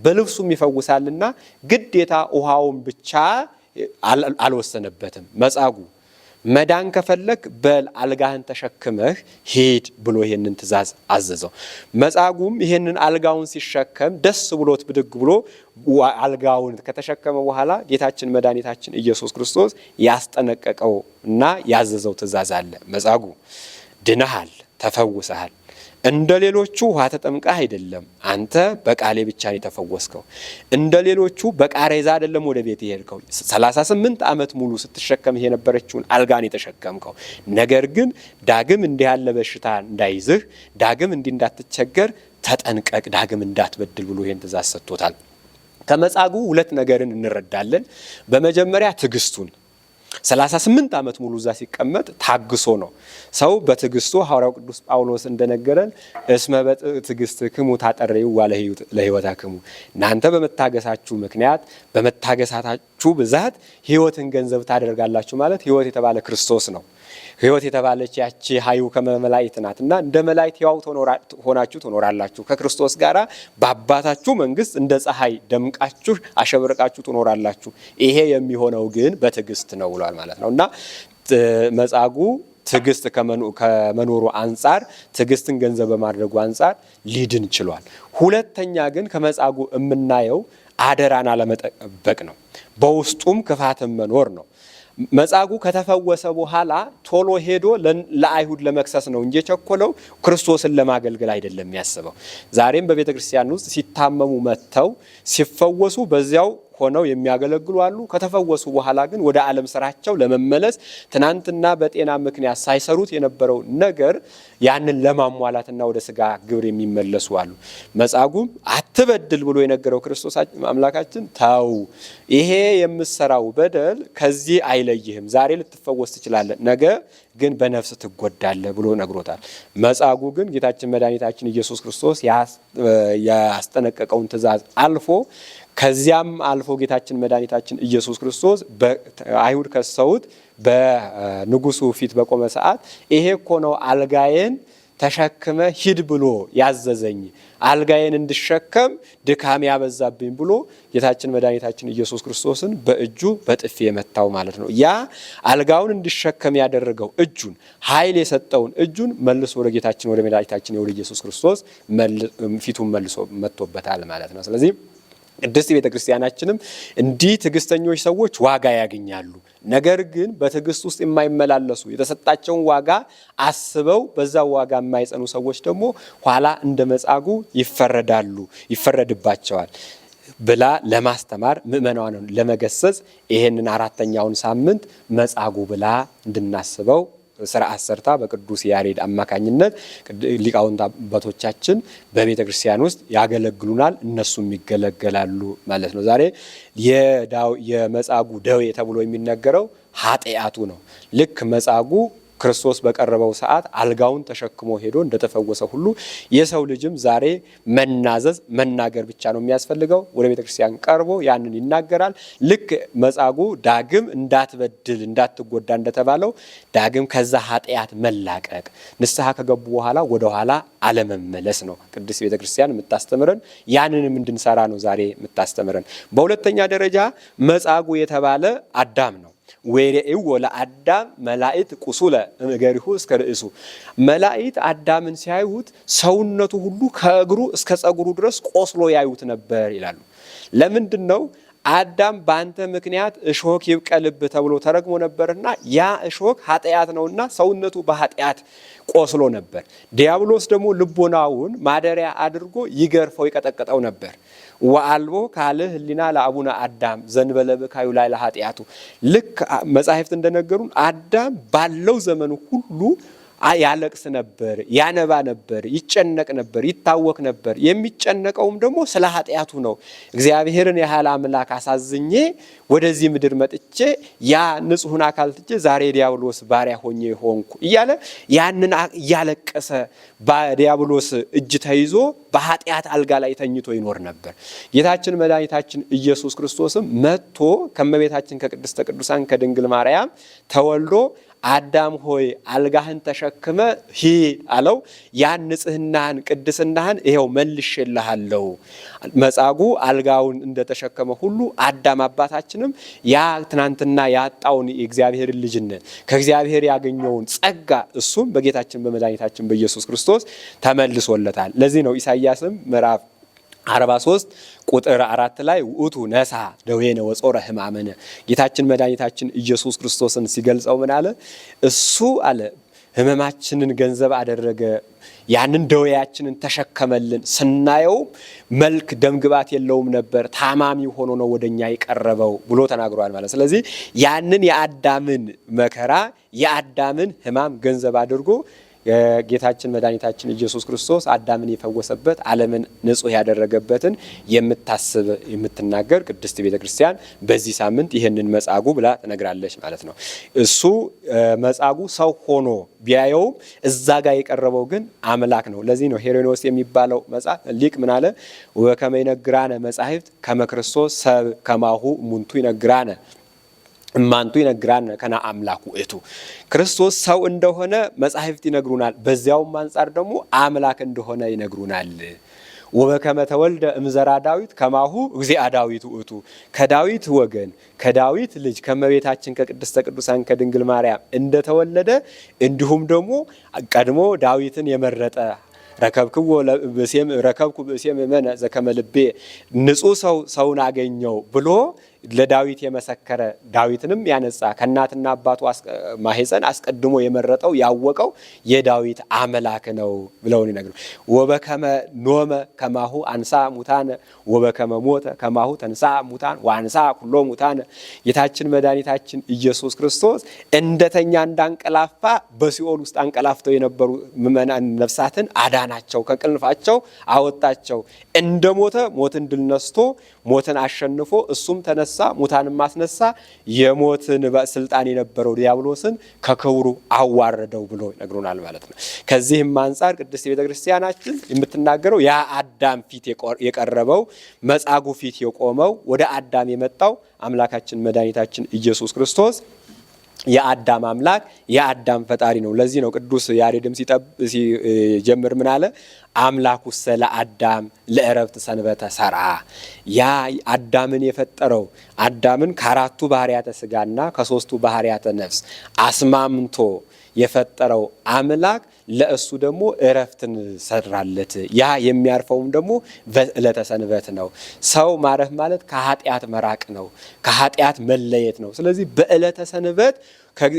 በልብሱም ይፈውሳልና ግዴታ ውሃውን ብቻ አልወሰነበትም። መጻጉዕ መዳን ከፈለክ በል አልጋህን ተሸክመህ ሂድ ብሎ ይሄንን ትእዛዝ አዘዘው። መጻጉዕም ይሄንን አልጋውን ሲሸከም ደስ ብሎት ብድግ ብሎ አልጋውን ከተሸከመ በኋላ ጌታችን መድኃኒታችን ኢየሱስ ክርስቶስ ያስጠነቀቀው እና ያዘዘው ትእዛዝ አለ። መጻጉዕ ድነሃል፣ ተፈውሰሃል። እንደ ሌሎቹ ውሃ ተጠምቀህ አይደለም፣ አንተ በቃሌ ብቻ ነው የተፈወስከው። እንደ ሌሎቹ በቃሬዛ አይደለም ወደ ቤት የሄድከው። 38 ዓመት ሙሉ ስትሸከምህ የነበረችውን አልጋን የተሸከምከው። ነገር ግን ዳግም እንዲህ ያለ በሽታ እንዳይዝህ፣ ዳግም እንዲህ እንዳትቸገር ተጠንቀቅ፣ ዳግም እንዳትበድል ብሎ ይሄን ትእዛዝ ሰጥቶታል። ከመጻጉዕ ሁለት ነገርን እንረዳለን። በመጀመሪያ ትዕግስቱን 38 ዓመት ሙሉ እዛ ሲቀመጥ ታግሶ ነው። ሰው በትዕግስቱ ሐዋርያው ቅዱስ ጳውሎስ እንደነገረን እስመ በትዕግስትክሙ ታጠርዩ ለሕይወታክሙ፣ እናንተ በመታገሳችሁ ምክንያት በመታገሳታችሁ ብዛት ሕይወትን ገንዘብ ታደርጋላችሁ ማለት ሕይወት የተባለ ክርስቶስ ነው። ሕይወት የተባለች ያቺ ሀዩ ከመላእክት ናትና እንደ መላእክት ሕያው ሆናችሁ ትኖራላችሁ። ከክርስቶስ ጋር በአባታችሁ መንግስት እንደ ፀሐይ ደምቃችሁ አሸብርቃችሁ ትኖራላችሁ። ይሄ የሚሆነው ግን በትዕግስት ነው ብሏል ማለት ነውና መጻጉዕ ትዕግስት ከመኖሩ አንጻር ትዕግስትን ገንዘብ በማድረጉ አንጻር ሊድን ችሏል። ሁለተኛ ግን ከመጻጉዕ የምናየው አደራን አለመጠበቅ ነው። በውስጡም ክፋትን መኖር ነው። መጻጉዕ ከተፈወሰ በኋላ ቶሎ ሄዶ ለአይሁድ ለመክሰስ ነው እንጂ የቸኮለው ክርስቶስን ለማገልገል አይደለም ያስበው። ዛሬም በቤተ ክርስቲያን ውስጥ ሲታመሙ መጥተው ሲፈወሱ በዚያው ሆነው የሚያገለግሉ አሉ። ከተፈወሱ በኋላ ግን ወደ ዓለም ስራቸው ለመመለስ ትናንትና በጤና ምክንያት ሳይሰሩት የነበረው ነገር ያንን ለማሟላትና ወደ ስጋ ግብር የሚመለሱ አሉ። መጻጉዕም አትበድል ብሎ የነገረው ክርስቶስ አምላካችን ተው፣ ይሄ የምሰራው በደል ከዚህ አይለይህም። ዛሬ ልትፈወስ ትችላለህ፣ ነገ ግን በነፍስ ትጎዳለህ ብሎ ነግሮታል። መጻጉዕ ግን ጌታችን መድኃኒታችን ኢየሱስ ክርስቶስ ያስጠነቀቀውን ትእዛዝ አልፎ ከዚያም አልፎ ጌታችን መድኃኒታችን ኢየሱስ ክርስቶስ አይሁድ ከሰውት በንጉሱ ፊት በቆመ ሰዓት ይሄ እኮ ነው አልጋዬን ተሸክመ ሂድ ብሎ ያዘዘኝ፣ አልጋዬን እንድሸከም ድካም ያበዛብኝ ብሎ ጌታችን መድኃኒታችን ኢየሱስ ክርስቶስን በእጁ በጥፊ የመታው ማለት ነው። ያ አልጋውን እንድሸከም ያደረገው እጁን ኃይል የሰጠውን እጁን መልሶ ወደ ጌታችን ወደ መድኃኒታችን ወደ ኢየሱስ ክርስቶስ ፊቱን መልሶ መጥቶበታል ማለት ነው። ስለዚህ ቅድስት ቤተ ክርስቲያናችንም እንዲህ ትዕግስተኞች ሰዎች ዋጋ ያገኛሉ። ነገር ግን በትዕግስት ውስጥ የማይመላለሱ የተሰጣቸውን ዋጋ አስበው በዛ ዋጋ የማይጸኑ ሰዎች ደግሞ ኋላ እንደ መጻጉዕ ይፈረድባቸዋል ብላ ለማስተማር ምእመናንን ለመገሰጽ ይሄንን አራተኛውን ሳምንት መጻጉዕ ብላ እንድናስበው ስርዓት ሰርታ በቅዱስ ያሬድ አማካኝነት ሊቃውንት አባቶቻችን በቤተ ክርስቲያን ውስጥ ያገለግሉናል፣ እነሱም ይገለገላሉ ማለት ነው። ዛሬ የመጻጉዕ ደዌ ተብሎ የሚነገረው ኃጢአቱ ነው። ልክ መጻጉዕ ክርስቶስ በቀረበው ሰዓት አልጋውን ተሸክሞ ሄዶ እንደተፈወሰ ሁሉ የሰው ልጅም ዛሬ መናዘዝ መናገር ብቻ ነው የሚያስፈልገው። ወደ ቤተ ክርስቲያን ቀርቦ ያንን ይናገራል። ልክ መጻጉዕ ዳግም እንዳትበድል እንዳትጎዳ እንደተባለው ዳግም ከዛ ኃጢአት መላቀቅ ንስሐ ከገቡ በኋላ ወደ ኋላ አለመመለስ ነው ቅድስት ቤተ ክርስቲያን የምታስተምረን። ያንንም እንድንሰራ ነው ዛሬ የምታስተምረን። በሁለተኛ ደረጃ መጻጉዕ የተባለ አዳም ነው። ወይሬው ለአዳም መላእክት ቁሱለ እምእገሪሁ እስከ ርእሱ፣ መላእክት አዳምን ሲያዩት ሰውነቱ ሁሉ ከእግሩ እስከ ጸጉሩ ድረስ ቆስሎ ያዩት ነበር ይላሉ። ለምንድን ነው? አዳም በአንተ ምክንያት እሾክ ይብቀልብ ተብሎ ተረግሞ ነበርና ያ እሾክ ኃጢአት ነውና ሰውነቱ በኃጢአት ቆስሎ ነበር። ዲያብሎስ ደግሞ ልቦናውን ማደሪያ አድርጎ ይገርፈው ይቀጠቅጠው ነበር። ወአልቦ ካለ ህሊና ለአቡነ አዳም ዘንበለ በካዩ ላይ ለኃጢአቱ። ልክ መጻሕፍት እንደነገሩን አዳም ባለው ዘመኑ ሁሉ ያለቅስ ነበር፣ ያነባ ነበር፣ ይጨነቅ ነበር፣ ይታወክ ነበር። የሚጨነቀውም ደግሞ ስለ ኃጢአቱ ነው። እግዚአብሔርን ያህል አምላክ አሳዝኜ ወደዚህ ምድር መጥቼ ያ ንጹሕን አካል ትቼ ዛሬ ዲያብሎስ ባሪያ ሆኜ ሆንኩ እያለ ያንን እያለቀሰ በዲያብሎስ እጅ ተይዞ በኃጢአት አልጋ ላይ ተኝቶ ይኖር ነበር። ጌታችን መድኃኒታችን ኢየሱስ ክርስቶስም መጥቶ ከመቤታችን ከቅድስተ ቅዱሳን ከድንግል ማርያም ተወልዶ አዳም ሆይ አልጋህን ተሸክመ ሂድ አለው። ያን ንጽህናህን ቅድስናህን ይሄው መልሼልሃለሁ። መጻጉዕ አልጋውን እንደተሸከመ ሁሉ አዳም አባታችንም ያ ትናንትና ያጣውን የእግዚአብሔር ልጅነት ከእግዚአብሔር ያገኘውን ጸጋ እሱም በጌታችን በመድኃኒታችን በኢየሱስ ክርስቶስ ተመልሶለታል። ለዚህ ነው ኢሳይያስም ምዕራፍ 43 ቁጥር 4 ላይ ውእቱ ነሳ ደዌነ ወጾረ ሕማመነ ጌታችን መድኃኒታችን ኢየሱስ ክርስቶስን ሲገልጸው ምን አለ? እሱ አለ ሕመማችንን ገንዘብ አደረገ፣ ያንን ደዌያችንን ተሸከመልን። ስናየው መልክ ደምግባት የለውም ነበር፣ ታማሚ ሆኖ ነው ወደኛ የቀረበው ብሎ ተናግሯል ማለት። ስለዚህ ያንን የአዳምን መከራ የአዳምን ሕማም ገንዘብ አድርጎ ጌታችን መድኃኒታችን ኢየሱስ ክርስቶስ አዳምን የፈወሰበት ዓለምን ንጹሕ ያደረገበትን የምታስብ የምትናገር ቅድስት ቤተ ክርስቲያን በዚህ ሳምንት ይህንን መጻጉዕ ብላ ትነግራለች ማለት ነው። እሱ መጻጉዕ ሰው ሆኖ ቢያየውም እዛ ጋር የቀረበው ግን አምላክ ነው። ለዚህ ነው ሄሬኔዎስ የሚባለው ሊቅ ምን አለ? ወከመ ይነግራነ መጻሕፍት ከመ ክርስቶስ ሰብ ከማሁ እሙንቱ ይነግራነ እማንቱ ይነግራነ ከነ አምላኩ እቱ። ክርስቶስ ሰው እንደሆነ መጻሕፍት ይነግሩናል፣ በዚያውም አንጻር ደግሞ አምላክ እንደሆነ ይነግሩናል። ወበከመ ተወልደ እምዘራ ዳዊት ከማሁ እግዚአ ዳዊት ውእቱ። ከዳዊት ወገን ከዳዊት ልጅ ከመቤታችን ከቅድስተ ቅዱሳን ከድንግል ማርያም እንደተወለደ እንዲሁም ደግሞ ቀድሞ ዳዊትን የመረጠ ረከብክዎ ብእሴም እመነ ዘከመ ልቤ ንጹሕ ሰውን አገኘው ብሎ ለዳዊት የመሰከረ ዳዊትንም ያነጻ ከእናትና አባቱ ማህፀን አስቀድሞ የመረጠው ያወቀው የዳዊት አምላክ ነው ብለውን ይነግሩ። ወበከመ ኖመ ከማሁ አንሳ ሙታነ ወበከመ ሞተ ከማሁ ተንሳ ሙታን ወአንሳ ኩሎ ሙታነ። ጌታችን መድኃኒታችን ኢየሱስ ክርስቶስ እንደተኛ እንዳንቀላፋ በሲኦል ውስጥ አንቀላፍተው የነበሩ ምእመናን ነፍሳትን አዳናቸው፣ ከቅልፋቸው አወጣቸው። እንደሞተ ሞትን ድል ነስቶ ሞትን አሸንፎ እሱም ተነሳ ሙታንን ማስነሳ፣ የሞትን ስልጣን የነበረው ዲያብሎስን ከክብሩ አዋረደው ብሎ ይነግሩናል ማለት ነው። ከዚህም አንጻር ቅድስት ቤተ ክርስቲያናችን የምትናገረው ያ አዳም ፊት የቀረበው መጻጉዕ ፊት የቆመው ወደ አዳም የመጣው አምላካችን መድኃኒታችን ኢየሱስ ክርስቶስ የአዳም አምላክ የአዳም ፈጣሪ ነው። ለዚህ ነው ቅዱስ ያሬድም ሲጀምር ምን አለ? አምላኩሰ ለአዳም ለዕረፍት ሰንበተ ሰርዓ። ያ አዳምን የፈጠረው አዳምን ከአራቱ ባህርያተ ስጋና ከሶስቱ ባህርያተ ነፍስ አስማምቶ የፈጠረው አምላክ ለእሱ ደግሞ ዕረፍትን ሰራለት። ያ የሚያርፈውም ደግሞ በዕለተ ሰንበት ነው። ሰው ማረፍ ማለት ከኃጢአት መራቅ ነው፣ ከኃጢአት መለየት ነው። ስለዚህ በዕለተ ሰንበት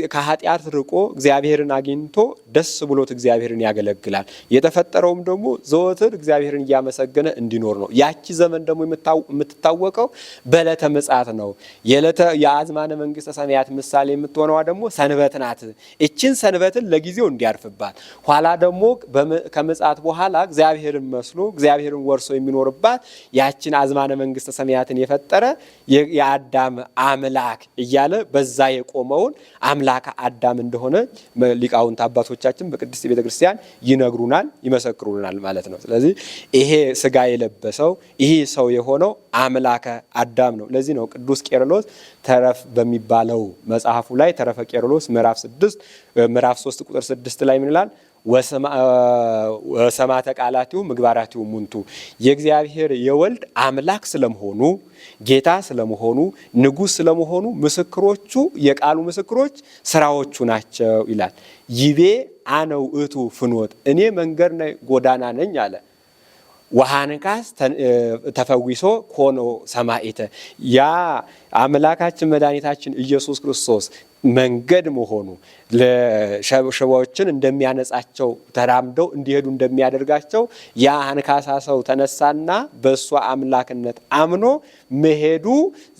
ከኃጢአት ርቆ እግዚአብሔርን አግኝቶ ደስ ብሎት እግዚአብሔርን ያገለግላል። የተፈጠረውም ደግሞ ዘወትር እግዚአብሔርን እያመሰገነ እንዲኖር ነው። ያቺ ዘመን ደግሞ የምትታወቀው በዕለተ ምጽአት ነው። የአዝማነ መንግስተ ሰማያት ምሳሌ የምትሆነዋ ደግሞ ሰንበት ናት። እችን ሰንበትን ለጊዜው እንዲያርፍባት፣ ኋላ ደግሞ ከምጽአት በኋላ እግዚአብሔርን መስሎ እግዚአብሔርን ወርሶ የሚኖርባት ያችን አዝማነ መንግስተ ሰማያትን የፈጠረ የአዳም አምላክ እያለ በዛ የቆመውን አምላክ አዳም እንደሆነ ሊቃውንት አባቶቻችን በቅድስት ቤተ ክርስቲያን ይነግሩናል፣ ይመሰክሩናል ማለት ነው። ስለዚህ ይሄ ስጋ የለበሰው ይሄ ሰው የሆነው አምላከ አዳም ነው። ለዚህ ነው ቅዱስ ቄርሎስ ተረፍ በሚባለው መጽሐፉ ላይ ተረፈ ቄርሎስ ምዕራፍ 3 ቁጥር 6 ላይ ምን ይላል? ወሰማተ ቃላቲሁ ምግባራቲሁ ሙንቱ። የእግዚአብሔር የወልድ አምላክ ስለመሆኑ ጌታ ስለመሆኑ ንጉሥ ስለመሆኑ ምስክሮቹ የቃሉ ምስክሮች ስራዎቹ ናቸው ይላል። ይቤ አነ ውእቱ ፍኖት፣ እኔ መንገድ ጎዳና ነኝ አለ። ወሃንካስ ተፈዊሶ ኮኖ ሰማዕተ ያ አምላካችን መድኃኒታችን ኢየሱስ ክርስቶስ መንገድ መሆኑ ለሽባዎችን እንደሚያነጻቸው ተራምደው እንዲሄዱ እንደሚያደርጋቸው ያ አንካሳ ሰው ተነሳና በእሱ አምላክነት አምኖ መሄዱ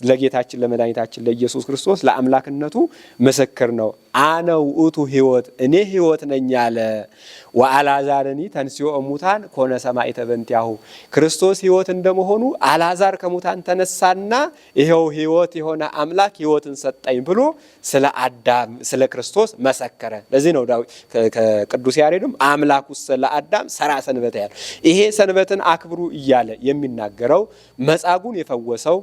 ለጌታችን ለመድኃኒታችን ለኢየሱስ ክርስቶስ ለአምላክነቱ ምስክር ነው። አነ ውእቱ ሕይወት እኔ ሕይወት ነኝ አለ። ወአልዓዛርኒ ተንሥኦ እሙታን ኮነ ሰማዕተ በእንቲአሁ ክርስቶስ ሕይወት እንደመሆኑ አልዓዛር ከሙታን ተነሳና ይሄው ሕይወት የሆነ አምላክ ሕይወትን ሰጠኝ ብሎ ስለ አዳም ስለ ክርስቶስ መሰከረ። ለዚህ ነው ከቅዱስ ያሬድም አምላኩ ስለ አዳም ሰራ ሰንበተ ያለ ይሄ ሰንበትን አክብሩ እያለ የሚናገረው መጻጉን የፈወሰው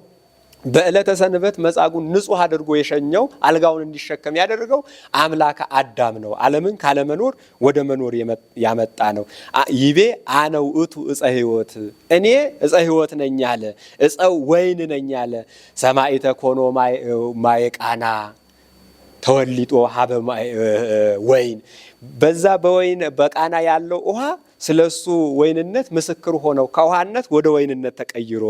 በዕለተ ሰንበት መጻጉን ንጹህ አድርጎ የሸኘው አልጋውን እንዲሸከም ያደረገው አምላከ አዳም ነው። ዓለምን ካለመኖር ወደ መኖር ያመጣ ነው። ይቤ አነ ውእቱ ዕፀ ሕይወት እኔ ዕፀ ሕይወት ነኝ አለ። ዕፀው ወይን ነኝ አለ። ሰማዕተ ኮኖ ማየቃና ተወሊጦ ሀበ ወይን በዛ በወይን በቃና ያለው ውሃ ስለሱ ወይንነት ምስክር ሆነው ከውሃነት ወደ ወይንነት ተቀይሮ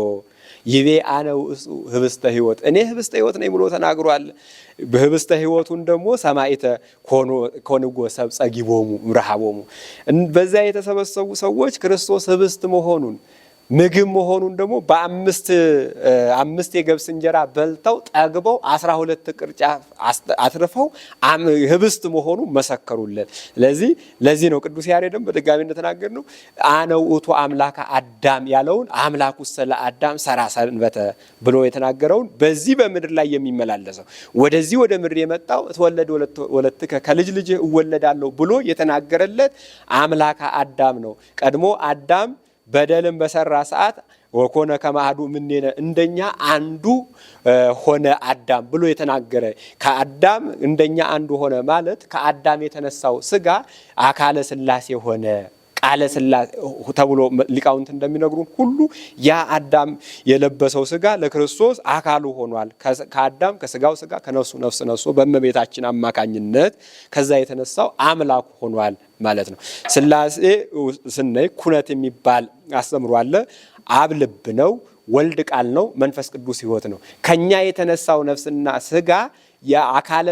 ይቤ አነ ውእቱ ህብስተ ሕይወት እኔ ህብስተ ሕይወት ነኝ ብሎ ተናግሯል። በህብስተ ሕይወቱን ደግሞ ሰማዕተ ኮንጎ ሰብእ ጸጊቦሙ ምርሃቦሙ በዛ የተሰበሰቡ ሰዎች ክርስቶስ ህብስት መሆኑን ምግብ መሆኑን ደግሞ በአምስት የገብስ እንጀራ በልተው ጠግበው 12 ቅርጫት አትርፈው ህብስት መሆኑ መሰከሩለት። ለዚህ ነው ቅዱስ ያሬድም በድጋሚ እንደተናገር ነው አነ ውእቱ አምላከ አዳም ያለውን አምላኩ ስለ አዳም ሰራ ሰንበተ ብሎ የተናገረውን በዚህ በምድር ላይ የሚመላለሰው ወደዚህ ወደ ምድር የመጣው ተወለደ ወለትከ ከልጅ ልጅ እወለዳለሁ ብሎ የተናገረለት አምላከ አዳም ነው። ቀድሞ አዳም በደልን በሰራ ሰዓት ወኮነ ከማዱ ምንኔ እንደኛ አንዱ ሆነ አዳም ብሎ የተናገረ ከአዳም እንደኛ አንዱ ሆነ ማለት ከአዳም የተነሳው ስጋ አካለ ሥላሴ ሆነ ቃለ ሥላሴ ተብሎ ሊቃውንት እንደሚነግሩን ሁሉ ያ አዳም የለበሰው ስጋ ለክርስቶስ አካሉ ሆኗል። ከአዳም ከስጋው ስጋ ከነፍሱ ነፍስ ነሶ በእመቤታችን አማካኝነት ከዛ የተነሳው አምላክ ሆኗል ማለት ነው። ሥላሴ ስናይ ኩነት የሚባል አስተምሮ አለ። አብ ልብ ነው፣ ወልድ ቃል ነው፣ መንፈስ ቅዱስ ሕይወት ነው። ከኛ የተነሳው ነፍስና ስጋ የአካለ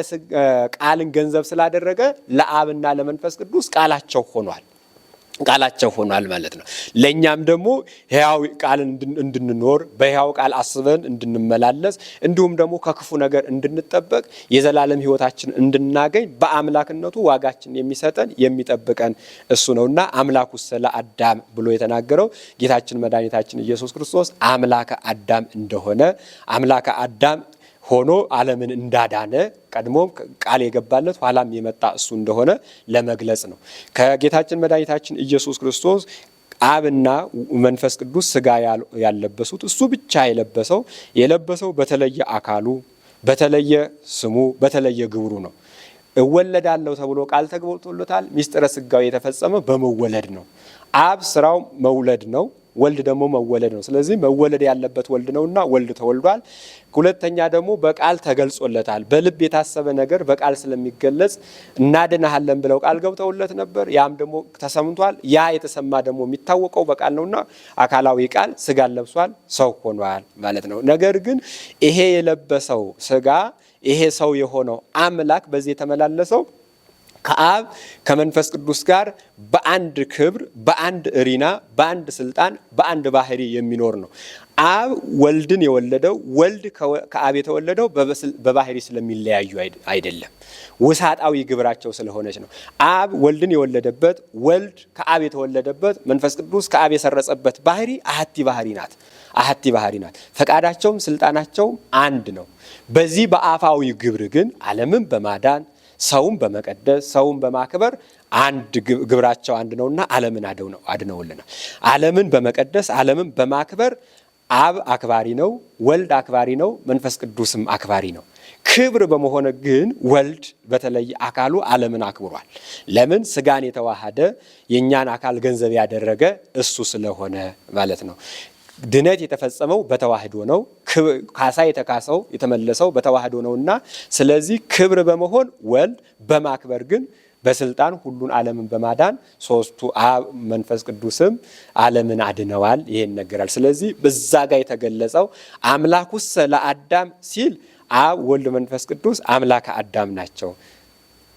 ቃልን ገንዘብ ስላደረገ ለአብና ለመንፈስ ቅዱስ ቃላቸው ሆኗል ማለት ነው። ለኛም ደግሞ ሕያው ቃል እንድንኖር በሕያው ቃል አስበን እንድንመላለስ እንዲሁም ደግሞ ከክፉ ነገር እንድንጠበቅ የዘላለም ሕይወታችን እንድናገኝ በአምላክነቱ ዋጋችን የሚሰጠን የሚጠብቀን እሱ ነውና አምላኩ ስለ አዳም ብሎ የተናገረው ጌታችን መድኃኒታችን ኢየሱስ ክርስቶስ አምላከ አዳም እንደሆነ አምላከ አዳም ሆኖ ዓለምን እንዳዳነ ቀድሞም ቃል የገባለት ኋላም የመጣ እሱ እንደሆነ ለመግለጽ ነው። ከጌታችን መድኃኒታችን ኢየሱስ ክርስቶስ አብና መንፈስ ቅዱስ ስጋ ያለበሱት እሱ ብቻ የለበሰው በተለየ አካሉ በተለየ ስሙ በተለየ ግብሩ ነው። እወለዳለሁ ተብሎ ቃል ተገብቶለታል። ሚስጥረ ስጋው የተፈጸመ በመወለድ ነው። አብ ስራው መውለድ ነው። ወልድ ደግሞ መወለድ ነው። ስለዚህ መወለድ ያለበት ወልድ ነውና ወልድ ተወልዷል። ሁለተኛ ደግሞ በቃል ተገልጾለታል። በልብ የታሰበ ነገር በቃል ስለሚገለጽ እናድናለን ብለው ቃል ገብተውለት ነበር። ያም ደግሞ ተሰምቷል። ያ የተሰማ ደግሞ የሚታወቀው በቃል ነውና አካላዊ ቃል ስጋን ለብሷል፣ ሰው ሆኗል ማለት ነው። ነገር ግን ይሄ የለበሰው ስጋ ይሄ ሰው የሆነው አምላክ በዚህ የተመላለሰው ከአብ ከመንፈስ ቅዱስ ጋር በአንድ ክብር በአንድ እሪና በአንድ ስልጣን በአንድ ባህሪ የሚኖር ነው። አብ ወልድን የወለደው ወልድ ከአብ የተወለደው በባህሪ ስለሚለያዩ አይደለም፣ ውሳጣዊ ግብራቸው ስለሆነች ነው። አብ ወልድን የወለደበት ወልድ ከአብ የተወለደበት መንፈስ ቅዱስ ከአብ የሰረጸበት ባህሪ አሐቲ ባህሪ ናት። ፈቃዳቸውም ስልጣናቸውም አንድ ነው። በዚህ በአፋዊ ግብር ግን ዓለምን በማዳን ሰውን በመቀደስ ሰውን በማክበር አንድ ግብራቸው አንድ ነውና ዓለምን አድነውልናል። ዓለምን በመቀደስ ዓለምን በማክበር አብ አክባሪ ነው፣ ወልድ አክባሪ ነው፣ መንፈስ ቅዱስም አክባሪ ነው። ክብር በመሆነ ግን ወልድ በተለይ አካሉ ዓለምን አክብሯል። ለምን? ስጋን የተዋሃደ የእኛን አካል ገንዘብ ያደረገ እሱ ስለሆነ ማለት ነው። ድነት የተፈጸመው በተዋህዶ ነው። ካሳ የተካሰው የተመለሰው በተዋህዶ ነውና ስለዚህ ክብር በመሆን ወልድ በማክበር ግን በስልጣን ሁሉን ዓለምን በማዳን ሶስቱ አብ መንፈስ ቅዱስም ዓለምን አድነዋል። ይሄን ነገራል። ስለዚህ በዛ ጋር የተገለጸው አምላኩሰ ለአዳም ሲል አብ ወልድ መንፈስ ቅዱስ አምላከ አዳም ናቸው።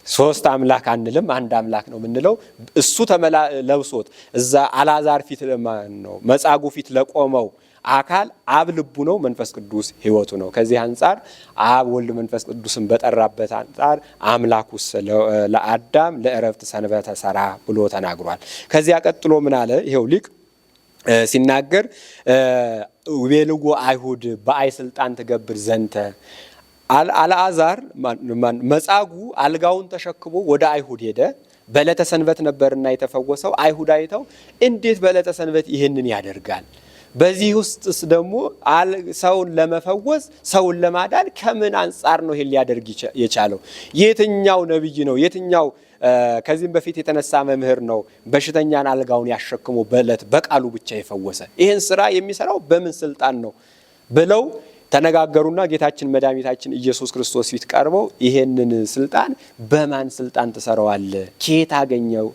ሶስት አምላክ አንልም፣ አንድ አምላክ ነው የምንለው። እሱ ተመለብሶት እዛ አልዓዛር ፊት ነው መጻጉዕ ፊት ለቆመው አካል አብ ልቡ ነው፣ መንፈስ ቅዱስ ሕይወቱ ነው። ከዚህ አንጻር አብ ወልድ መንፈስ ቅዱስን በጠራበት አንጻር አምላኩስ ለአዳም ለዕረፍት ሰንበተ ሰራ ብሎ ተናግሯል። ከዚያ ቀጥሎ ምን አለ? ይሄው ሊቅ ሲናገር ቤልዎ አይሁድ በአይ ስልጣን ትገብር ዘንተ አልዓዛር መጻጉዕ አልጋውን ተሸክሞ ወደ አይሁድ ሄደ። በዕለተ ሰንበት ነበርና የተፈወሰው። አይሁድ አይተው እንዴት በዕለተ ሰንበት ይህንን ያደርጋል? በዚህ ውስጥስ ደግሞ ሰውን ለመፈወስ ሰውን ለማዳን ከምን አንጻር ነው ይሄን ሊያደርግ የቻለው? የትኛው ነብይ ነው? የትኛው ከዚህም በፊት የተነሳ መምህር ነው በሽተኛን አልጋውን ያሸክሞ በዕለት በቃሉ ብቻ የፈወሰ? ይህን ስራ የሚሰራው በምን ስልጣን ነው ብለው ተነጋገሩና ጌታችን መድኃኒታችን ኢየሱስ ክርስቶስ ፊት ቀርበው ይሄንን ስልጣን በማን ስልጣን ትሰራዋለህ? ከየት አገኘኸው?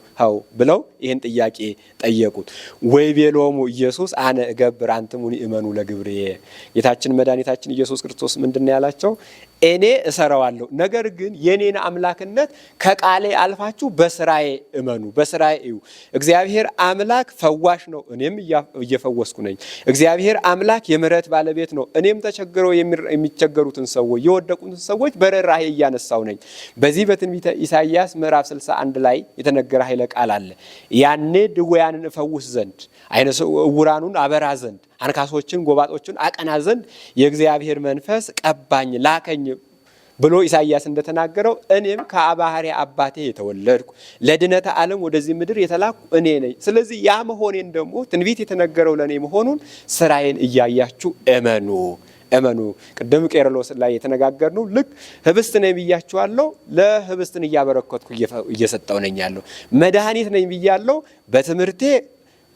ብለው ይሄን ጥያቄ ጠየቁት። ወይቤሎሙ ኢየሱስ አነ እገብር አንትሙኒ እመኑ ለግብርዬ። ጌታችን መድኃኒታችን ኢየሱስ ክርስቶስ ምንድነው ያላቸው? እኔ እሰራዋለሁ፣ ነገር ግን የኔን አምላክነት ከቃሌ አልፋችሁ በስራዬ እመኑ፣ በስራዬ እዩ። እግዚአብሔር አምላክ ፈዋሽ ነው፣ እኔም እየፈወስኩ ነኝ። እግዚአብሔር አምላክ የምሕረት ባለቤት ነው፣ እኔም ተቸግረው የሚቸገሩትን ሰዎች የወደቁትን ሰዎች በርኅራኄ እያነሳው ነኝ። በዚህ በትንቢተ ኢሳይያስ ምዕራፍ 61 ላይ የተነገረ ኃይለ ቃል አለ። ያኔ ድውያንን እፈውስ ዘንድ፣ ዓይነ ዕውራኑን አበራ ዘንድ፣ አንካሶችን ጎባጦችን አቀና ዘንድ የእግዚአብሔር መንፈስ ቀባኝ ላከኝ ብሎ ኢሳይያስ እንደተናገረው እኔም ከባሕርይ አባቴ የተወለድኩ ለድነተ ዓለም ወደዚህ ምድር የተላኩ እኔ ነኝ። ስለዚህ ያ መሆኔን ደግሞ ትንቢት የተነገረው ለእኔ መሆኑን ስራዬን እያያችሁ እመኑ እመኑ። ቅድም ቄርሎስ ላይ የተነጋገርነው ልክ ህብስት ነኝ ብያችኋለሁ፣ ለህብስትን እያበረከትኩ እየሰጠው ነኝ ያለው። መድኃኒት ነኝ ብያለሁ፣ በትምህርቴ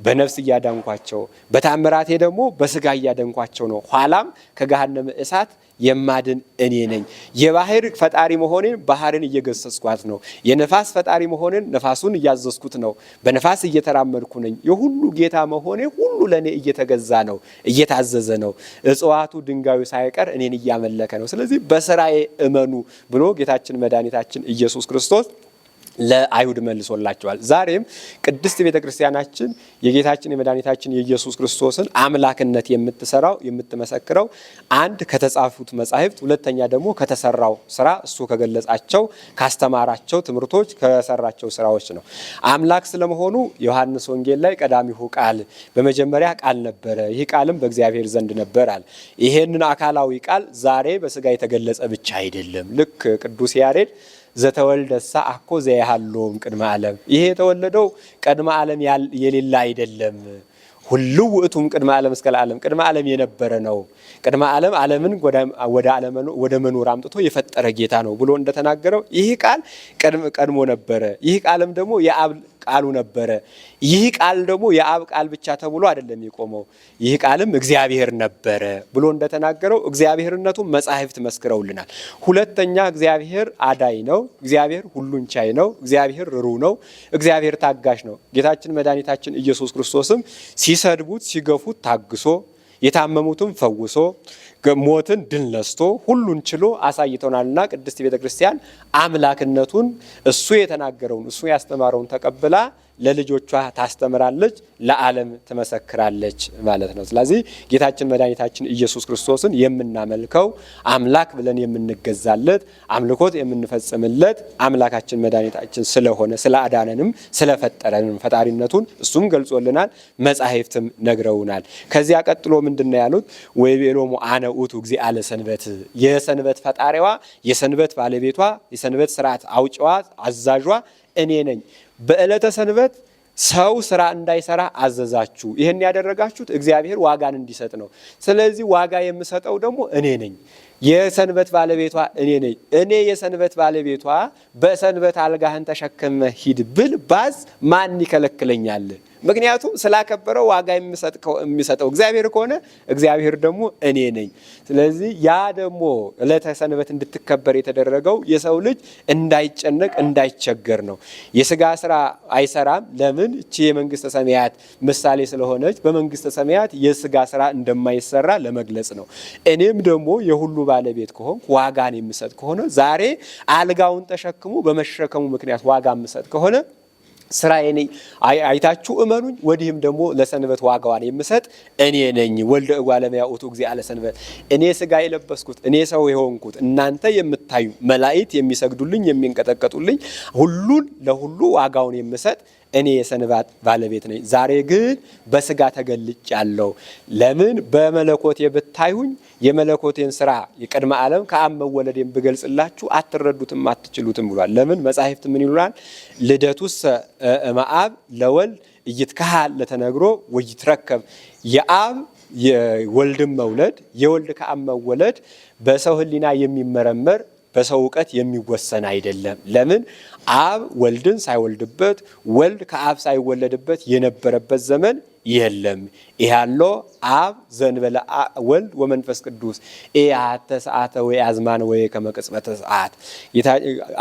በነፍስ እያዳንኳቸው፣ በታምራቴ ደግሞ በስጋ እያዳንኳቸው ነው። ኋላም ከገሃነመ እሳት የማድን እኔ ነኝ። የባህር ፈጣሪ መሆኔን ባህርን እየገሰጽኳት ነው። የነፋስ ፈጣሪ መሆኔን ነፋሱን እያዘዝኩት ነው። በነፋስ እየተራመድኩ ነኝ። የሁሉ ጌታ መሆኔ ሁሉ ለእኔ እየተገዛ ነው፣ እየታዘዘ ነው። እጽዋቱ ድንጋዩ ሳይቀር እኔን እያመለከ ነው። ስለዚህ በስራዬ እመኑ ብሎ ጌታችን መድኃኒታችን ኢየሱስ ክርስቶስ ለአይሁድ መልሶላቸዋል። ዛሬም ቅድስት ቤተ ክርስቲያናችን የጌታችን የመድኃኒታችን የኢየሱስ ክርስቶስን አምላክነት የምትሰራው የምትመሰክረው አንድ ከተጻፉት መጻሕፍት፣ ሁለተኛ ደግሞ ከተሰራው ስራ፣ እሱ ከገለጻቸው ካስተማራቸው ትምህርቶች ከሰራቸው ስራዎች ነው። አምላክ ስለመሆኑ ዮሐንስ ወንጌል ላይ ቀዳሚሁ ቃል በመጀመሪያ ቃል ነበረ፣ ይህ ቃልም በእግዚአብሔር ዘንድ ነበራል። ይሄንን አካላዊ ቃል ዛሬ በስጋ የተገለጸ ብቻ አይደለም። ልክ ቅዱስ ያሬድ ዘተወልደሳ አኮ ዘያሃሎም ቅድመ ዓለም፣ ይሄ የተወለደው ቅድመ ዓለም የሌለ አይደለም። ሁሉ ውእቱም ቅድመ ዓለም እስከ ለዓለም፣ ቅድመ ዓለም የነበረ ነው። ቅድመ ዓለም ዓለምን ወደ መኖር አምጥቶ የፈጠረ ጌታ ነው ብሎ እንደተናገረው ይህ ቃል ቀድሞ ነበረ። ይህ ቃልም ደግሞ የአብ ቃሉ ነበረ። ይህ ቃል ደግሞ የአብ ቃል ብቻ ተብሎ አይደለም የቆመው። ይህ ቃልም እግዚአብሔር ነበረ ብሎ እንደተናገረው እግዚአብሔርነቱን መጻሕፍት መስክረውልናል። ሁለተኛ እግዚአብሔር አዳይ ነው። እግዚአብሔር ሁሉን ቻይ ነው። እግዚአብሔር ርኅሩህ ነው። እግዚአብሔር ታጋሽ ነው። ጌታችን መድኃኒታችን ኢየሱስ ክርስቶስም ሲሰድቡት ሲገፉት ታግሶ፣ የታመሙትን ፈውሶ፣ ሞትን ድል ነስቶ ሁሉን ችሎ አሳይቶናልና ቅድስት ቤተ ክርስቲያን አምላክነቱን እሱ የተናገረውን እሱ ያስተማረውን ተቀብላ ለልጆቿ ታስተምራለች፣ ለዓለም ትመሰክራለች ማለት ነው። ስለዚህ ጌታችን መድኃኒታችን ኢየሱስ ክርስቶስን የምናመልከው አምላክ ብለን የምንገዛለት አምልኮት የምንፈጽምለት አምላካችን መድኃኒታችን ስለሆነ ስለ አዳነንም ስለፈጠረንም ፈጣሪነቱን እሱም ገልጾልናል፣ መጻሕፍትም ነግረውናል። ከዚያ ቀጥሎ ምንድነው ያሉት? ወይቤሎሙ አነ ውእቱ እግዚአ ለሰንበት፣ የሰንበት ፈጣሪዋ የሰንበት ባለቤቷ የሰንበት ስርዓት አውጪዋ አዛዧ እኔ ነኝ። በዕለተ ሰንበት ሰው ስራ እንዳይሰራ አዘዛችሁ። ይህን ያደረጋችሁት እግዚአብሔር ዋጋን እንዲሰጥ ነው። ስለዚህ ዋጋ የምሰጠው ደግሞ እኔ ነኝ። የሰንበት ባለቤቷ እኔ ነኝ። እኔ የሰንበት ባለቤቷ በሰንበት አልጋህን ተሸክመ ሂድ ብል ባዝ ማን ይከለክለኛል ምክንያቱም ስላከበረው ዋጋ የሚሰጠው እግዚአብሔር ከሆነ እግዚአብሔር ደግሞ እኔ ነኝ። ስለዚህ ያ ደግሞ ዕለተ ሰንበት እንድትከበር የተደረገው የሰው ልጅ እንዳይጨነቅ እንዳይቸገር ነው። የስጋ ስራ አይሰራም። ለምን? እቺ የመንግስተ ሰማያት ምሳሌ ስለሆነች በመንግስተ ሰማያት የስጋ ስራ እንደማይሰራ ለመግለጽ ነው። እኔም ደግሞ የሁሉ ባለቤት ከሆንኩ ዋጋን የምሰጥ ከሆነ ዛሬ አልጋውን ተሸክሙ በመሸከሙ ምክንያት ዋጋ የምሰጥ ከሆነ ስራዬ ነኝ አይታችሁ እመኑኝ። ወዲህም ደግሞ ለሰንበት ዋጋዋን የምሰጥ እኔ ነኝ። ወልደ እጓለ እመሕያው ውእቱ እግዚእ አለ ሰንበት። እኔ ስጋ የለበስኩት እኔ ሰው የሆንኩት እናንተ የምታዩ መላእክት የሚሰግዱልኝ የሚንቀጠቀጡልኝ ሁሉን ለሁሉ ዋጋውን የምሰጥ እኔ የሰንበት ባለቤት ነኝ። ዛሬ ግን በስጋ ተገልጫለሁ። ለምን? በመለኮቴ ብታዩኝ የመለኮቴን ስራ የቅድመ ዓለም ከአብ መወለዴን ብገልጽላችሁ አትረዱትም አትችሉትም ብሏል። ለምን? መጻሕፍት ምን ይሉናል? ልደቱሰ እምአብ ለወልድ ኢይትከሃል ለተነግሮ ወይትረከብ። የአብ የወልድም መውለድ የወልድ ከአብ መወለድ በሰው ሕሊና የሚመረመር በሰው እውቀት የሚወሰን አይደለም። ለምን? አብ ወልድን ሳይወልድበት ወልድ ከአብ ሳይወለድበት የነበረበት ዘመን የለም። ይሃሎ አብ ዘንበለ ወልድ ወመንፈስ ቅዱስ ኢያተ ሰዓተ ወይ አዝማን ወይ ከመቅጽበተ ሰዓት።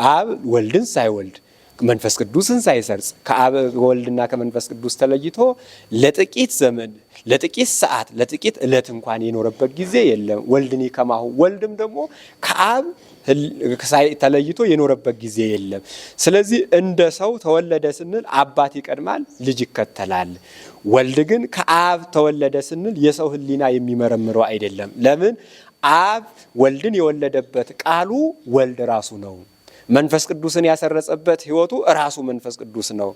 አብ ወልድን ሳይወልድ መንፈስ ቅዱስን ሳይሰርጽ ከአብ ወልድና ከመንፈስ ቅዱስ ተለይቶ ለጥቂት ዘመን ለጥቂት ሰዓት ለጥቂት ዕለት እንኳን የኖረበት ጊዜ የለም። ወልድኒ ከማሁ ወልድም ደግሞ ከአብ ተለይቶ የኖረበት ጊዜ የለም። ስለዚህ እንደ ሰው ተወለደ ስንል አባት ይቀድማል፣ ልጅ ይከተላል። ወልድ ግን ከአብ ተወለደ ስንል የሰው ሕሊና የሚመረምረው አይደለም። ለምን? አብ ወልድን የወለደበት ቃሉ ወልድ ራሱ ነው። መንፈስ ቅዱስን ያሰረጸበት ሕይወቱ ራሱ መንፈስ ቅዱስ ነው።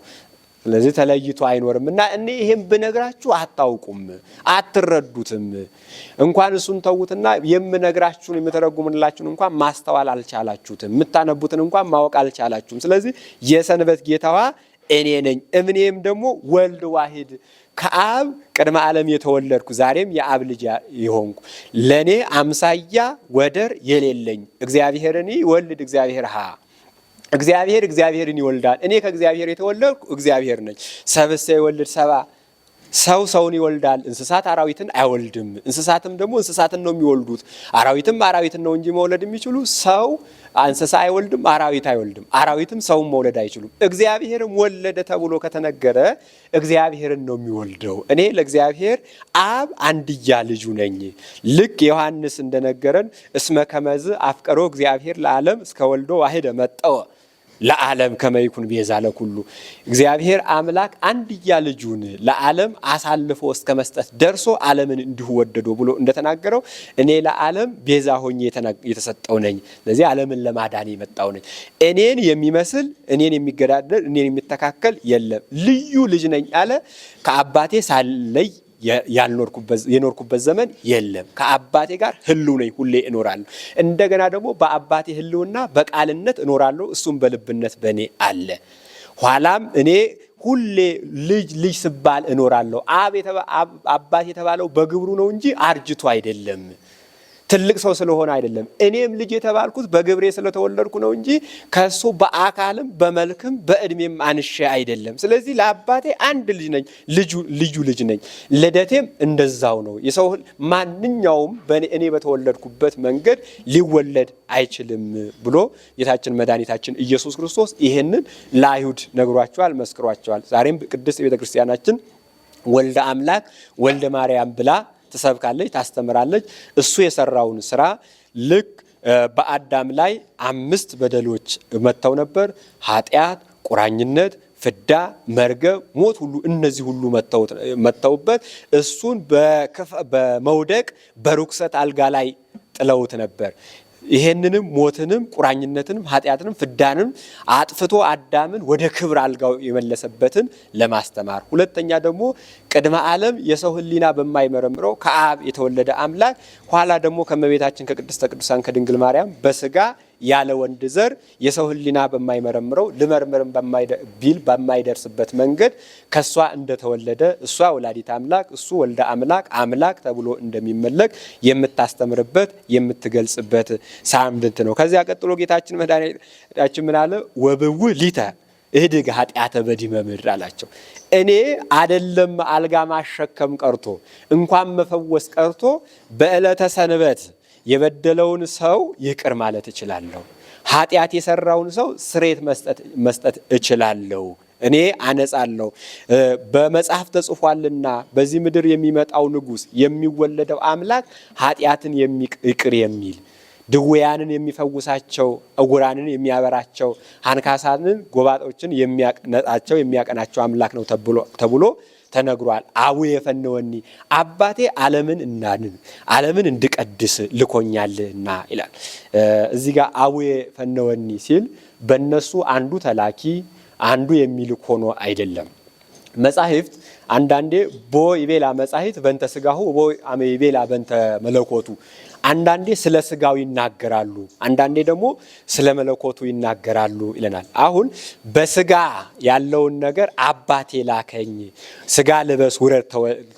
ስለዚህ ተለይቶ አይኖርም እና እኔ ይሄን ብነግራችሁ አታውቁም፣ አትረዱትም። እንኳን እሱን ተውትና የምነግራችሁን የምተረጉምላችሁን እንኳን ማስተዋል አልቻላችሁትም፣ የምታነቡትን እንኳን ማወቅ አልቻላችሁም። ስለዚህ የሰንበት ጌታዋ እኔ ነኝ። እምኔም ደግሞ ወልድ ዋሂድ ከአብ ቅድመ ዓለም የተወለድኩ ዛሬም የአብ ልጅ የሆንኩ ለእኔ አምሳያ ወደር የሌለኝ እግዚአብሔርን ወልድ እግዚአብሔር እግዚአብሔር እግዚአብሔርን ይወልዳል። እኔ ከእግዚአብሔር የተወለድኩ እግዚአብሔር ነኝ። ሰብእሰ ይወልድ ሰብአ ሰው ሰውን ይወልዳል፣ እንስሳት አራዊትን አይወልድም። እንስሳትም ደግሞ እንስሳትን ነው የሚወልዱት። አራዊትም አራዊትን ነው እንጂ መውለድ የሚችሉ ሰው እንስሳ አይወልድም፣ አራዊት አይወልድም። አራዊትም ሰውን መውለድ አይችሉም። እግዚአብሔርም ወለደ ተብሎ ከተነገረ እግዚአብሔርን ነው የሚወልደው። እኔ ለእግዚአብሔር አብ አንድያ ልጁ ነኝ። ልክ ዮሐንስ እንደነገረን እስመ ከመዝ አፍቀሮ እግዚአብሔር ለዓለም እስከ ወልዶ ዋሕደ መጠወ ለዓለም ከመይኩን ቤዛ ለኩሉ። እግዚአብሔር አምላክ አንድያ ልጁን ለዓለም አሳልፎ እስከ መስጠት ደርሶ ዓለምን እንዲሁ ወደዶ ብሎ እንደተናገረው እኔ ለዓለም ቤዛ ሆኜ የተሰጠው ነኝ። ለዚህ ዓለምን ለማዳን የመጣው ነኝ። እኔን የሚመስል እኔን የሚገዳደር እኔን የሚተካከል የለም። ልዩ ልጅ ነኝ አለ። ከአባቴ ሳለይ የኖርኩበት ዘመን የለም። ከአባቴ ጋር ህልው ነኝ፣ ሁሌ እኖራለሁ። እንደገና ደግሞ በአባቴ ህልውና በቃልነት እኖራለሁ፣ እሱም በልብነት በእኔ አለ። ኋላም እኔ ሁሌ ልጅ ስባል እኖራለሁ። አባት የተባለው በግብሩ ነው እንጂ አርጅቶ አይደለም፣ ትልቅ ሰው ስለሆነ አይደለም። እኔም ልጅ የተባልኩት በግብሬ ስለተወለድኩ ነው እንጂ ከሱ በአካልም በመልክም በእድሜም አንሼ አይደለም። ስለዚህ ለአባቴ አንድ ልጅ ነኝ፣ ልዩ ልጅ ነኝ። ልደቴም እንደዛው ነው። የሰው ማንኛውም እኔ በተወለድኩበት መንገድ ሊወለድ አይችልም ብሎ ጌታችን መድኃኒታችን ኢየሱስ ክርስቶስ ይህንን ለአይሁድ ነግሯቸዋል፣ መስክሯቸዋል። ዛሬም ቅድስት ቤተክርስቲያናችን ወልደ አምላክ ወልደ ማርያም ብላ ትሰብካለች፣ ታስተምራለች። እሱ የሰራውን ስራ ልክ በአዳም ላይ 5 በደሎች መጥተው ነበር። ኃጢአት፣ ቁራኝነት፣ ፍዳ፣ መርገም፣ ሞት ሁሉ እነዚህ ሁሉ መጥተውበት እሱን በመውደቅ በርኩሰት አልጋ ላይ ጥለውት ነበር። ይሄንንም ሞትንም ቁራኝነትንም ኃጢአትንም ፍዳንም አጥፍቶ አዳምን ወደ ክብር አልጋው የመለሰበትን ለማስተማር፣ ሁለተኛ ደግሞ ቅድመ ዓለም የሰው ሕሊና በማይመረምረው ከአብ የተወለደ አምላክ ኋላ ደግሞ ከመቤታችን ከቅድስተ ቅዱሳን ከድንግል ማርያም በስጋ ያለ ወንድ ዘር የሰው ሕሊና በማይመረምረው ልመርምርም ቢል በማይደርስበት መንገድ ከሷ እንደተወለደ እሷ ወላዲት አምላክ እሱ ወልደ አምላክ አምላክ ተብሎ እንደሚመለክ የምታስተምርበት የምትገልጽበት ሳምንት ነው። ከዚያ ቀጥሎ ጌታችን መድኃኒታችን ምን አለ? ወብው ሊተ እህድግ ኃጢአተ በዲመ ምድር አላቸው። እኔ አይደለም አልጋ ማሸከም ቀርቶ እንኳን መፈወስ ቀርቶ በዕለተ ሰንበት የበደለውን ሰው ይቅር ማለት እችላለሁ። ኃጢአት የሰራውን ሰው ስሬት መስጠት እችላለሁ። እኔ አነጻለሁ። በመጽሐፍ ተጽፏልና በዚህ ምድር የሚመጣው ንጉሥ የሚወለደው አምላክ ኃጢአትን ይቅር የሚል ድውያንን የሚፈውሳቸው፣ ዕውራንን የሚያበራቸው፣ አንካሳንን ጎባጦችን የሚያነጻቸው የሚያቀናቸው አምላክ ነው ተብሎ ተነግሯል። አቡየ ፈነወኒ አባቴ ዓለምን እንድቀድስ ልኮኛልና ይላል። እዚህ ጋር አቡየ ፈነወኒ ሲል በእነሱ አንዱ ተላኪ አንዱ የሚልክ ሆኖ አይደለም። መጻሕፍት አንዳንዴ ቦ ይቤላ መጻሕፍት በእንተ ሥጋሁ ቦ ይቤላ በእንተ መለኮቱ፣ አንዳንዴ ስለ ሥጋው ይናገራሉ፣ አንዳንዴ ደግሞ ስለ መለኮቱ ይናገራሉ ይለናል። አሁን በሥጋ ያለውን ነገር አባቴ ላከኝ፣ ሥጋ ልበስ ውረድ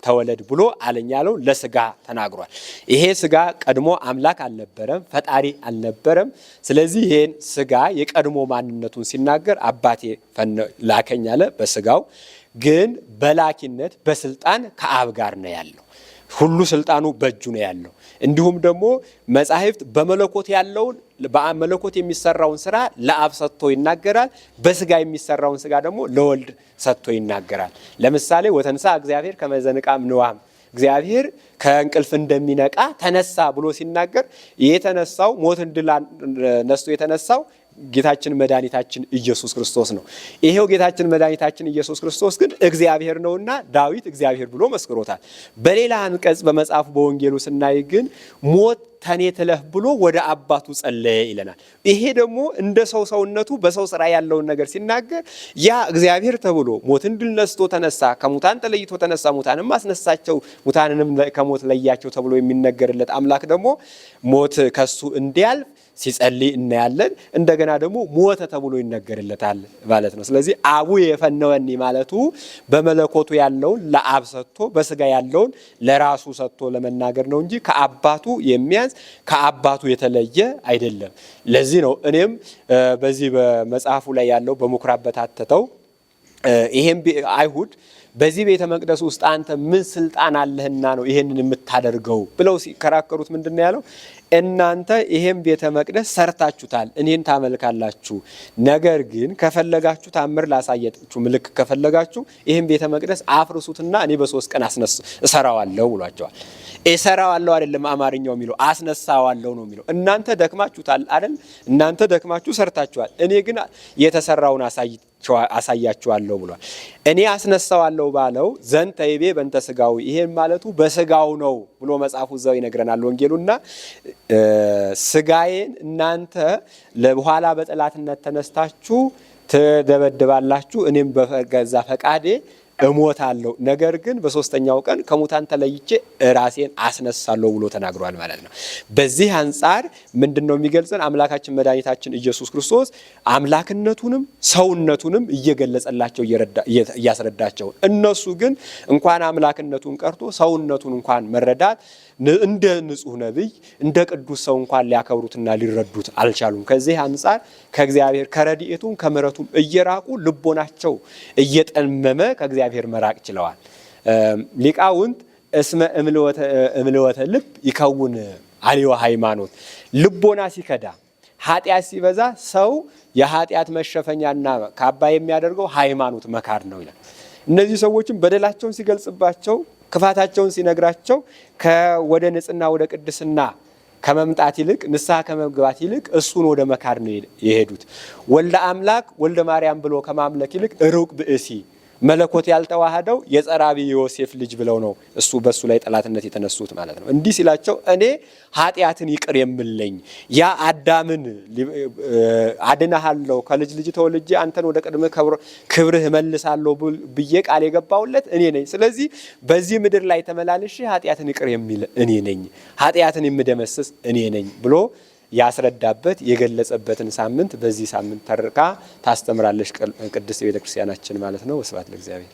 ተወለድ ብሎ አለኝ ያለው ለሥጋ ተናግሯል። ይሄ ሥጋ ቀድሞ አምላክ አልነበረም፣ ፈጣሪ አልነበረም። ስለዚህ ይሄን ሥጋ የቀድሞ ማንነቱን ሲናገር አባቴ ላከኝ አለ። በሥጋው ግን በላኪነት በስልጣን ከአብ ጋር ነው ያለው። ሁሉ ስልጣኑ በእጁ ነው ያለው። እንዲሁም ደግሞ መጻሕፍት በመለኮት ያለውን በመለኮት የሚሰራውን ስራ ለአብ ሰጥቶ ይናገራል። በሥጋ የሚሰራውን ሥጋ ደግሞ ለወልድ ሰጥቶ ይናገራል። ለምሳሌ ወተንሳ እግዚአብሔር ከመ ዘንቃ እምንዋም፣ እግዚአብሔር ከእንቅልፍ እንደሚነቃ ተነሳ ብሎ ሲናገር የተነሳው ሞትን ድል ነስቶ የተነሳው ጌታችን መድኃኒታችን ኢየሱስ ክርስቶስ ነው። ይሄው ጌታችን መድኃኒታችን ኢየሱስ ክርስቶስ ግን እግዚአብሔር ነውና ዳዊት እግዚአብሔር ብሎ መስክሮታል። በሌላ አንቀጽ በመጽሐፉ በወንጌሉ ስናይ ግን ሞት ተኔ ትለፍ ብሎ ወደ አባቱ ጸለየ ይለናል። ይሄ ደግሞ እንደ ሰውነቱ በሰው ስራ ያለውን ነገር ሲናገር ያ እግዚአብሔር ተብሎ ሞትን ድል ነስቶ ተነሳ፣ ከሙታን ተለይቶ ተነሳ፣ ሙታንም አስነሳቸው፣ ሙታንንም ከሞት ለያቸው ተብሎ የሚነገርለት አምላክ ደግሞ ሞት ከሱ እንዲያልፍ ሲጸልይ እናያለን። እንደገና ደግሞ ሞተ ተብሎ ይነገርለታል ማለት ነው። ስለዚህ አቡየ ፈነወኒ ማለቱ በመለኮቱ ያለውን ለአብ ሰጥቶ በሥጋ ያለውን ለራሱ ሰጥቶ ለመናገር ነው እንጂ ከአባቱ የሚያንስ ከአባቱ የተለየ አይደለም። ለዚህ ነው እኔም በዚህ በመጽሐፉ ላይ ያለው በምኩራብ በታተተው ይሄም አይሁድ በዚህ ቤተ መቅደስ ውስጥ አንተ ምን ስልጣን አለህና ነው ይሄንን የምታደርገው ብለው ሲከራከሩት ምንድነው ያለው? እናንተ ይሄን ቤተ መቅደስ ሰርታችሁታል፣ እኔን ታመልካላችሁ። ነገር ግን ከፈለጋችሁ ታምር ላሳያችሁ፣ ምልክት ከፈለጋችሁ ይሄን ቤተ መቅደስ አፍርሱትና እኔ በ3 ቀን እሰራዋለሁ ብሏቸዋል። እሰራዋለሁ አይደለም አማርኛው የሚለው አስነሳዋለሁ ነው የሚለው። እናንተ ደክማችሁታል አይደል? እናንተ ደክማችሁ ሰርታችኋል፣ እኔ ግን የተሰራውን አሳያችኋለሁ ብሏል። እኔ አስነሳዋለሁ ባለው ዘንተ ይቤ በእንተ ሥጋው፣ ይሄን ማለቱ በሥጋው ነው ብሎ መጽሐፉ እዛው ይነግረናል ወንጌሉና ሥጋዬን እናንተ ለበኋላ በጠላትነት ተነስታችሁ ትደበድባላችሁ፣ እኔም በገዛ ፈቃዴ እሞታለሁ፣ ነገር ግን በ3ኛው ቀን ከሙታን ተለይቼ ራሴን አስነሳለሁ ብሎ ተናግሯል ማለት ነው። በዚህ አንጻር ምንድነው የሚገልጸን? አምላካችን መድኃኒታችን ኢየሱስ ክርስቶስ አምላክነቱንም ሰውነቱንም እየገለጸላቸው እያስረዳቸው፣ እነሱ ግን እንኳን አምላክነቱን ቀርቶ ሰውነቱን እንኳን መረዳት እንደ ንጹሕ ነቢይ እንደ ቅዱስ ሰው እንኳን ሊያከብሩትና ሊረዱት አልቻሉም። ከዚህ አንጻር ከእግዚአብሔር ከረድኤቱም ከምሕረቱም እየራቁ ልቦናቸው እየጠመመ ከእግዚአብሔር መራቅ ችለዋል። ሊቃውንት እስመ እምልወተ ልብ ይከውን አልዮ ሃይማኖት፣ ልቦና ሲከዳ ኃጢአት ሲበዛ ሰው የኃጢአት መሸፈኛና ካባ የሚያደርገው ሃይማኖት መካድ ነው ይላል። እነዚህ ሰዎችም በደላቸውን ሲገልጽባቸው ክፋታቸውን ሲነግራቸው ወደ ንጽሕና ወደ ቅድስና ከመምጣት ይልቅ ንስሐ ከመግባት ይልቅ እሱን ወደ መካድ ነው የሄዱት። ወልደ አምላክ ወልደ ማርያም ብሎ ከማምለክ ይልቅ ሩቅ ብእሲ መለኮት ያልተዋሃደው የጸራቢ ዮሴፍ ልጅ ብለው ነው በሱ ላይ ጠላትነት የተነሱት ማለት ነው። እንዲህ ሲላቸው እኔ ኃጢአትን ይቅር የምለኝ ያ አዳምን አድነሃለሁ ከልጅ ልጅ ተወልጄ አንተን ወደ ቀድሞ ክብርህ መልሳለሁ ብዬ ቃል የገባውለት እኔ ነኝ። ስለዚህ በዚህ ምድር ላይ ተመላልሼ ኃጢአትን ይቅር የሚል እኔ ነኝ፣ ኃጢአትን የምደመስስ እኔ ነኝ ብሎ ያስረዳበት የገለጸበትን ሳምንት በዚህ ሳምንት ተርካ ታስተምራለች ቅድስት ቤተክርስቲያናችን ማለት ነው። ወስብሐት ለእግዚአብሔር።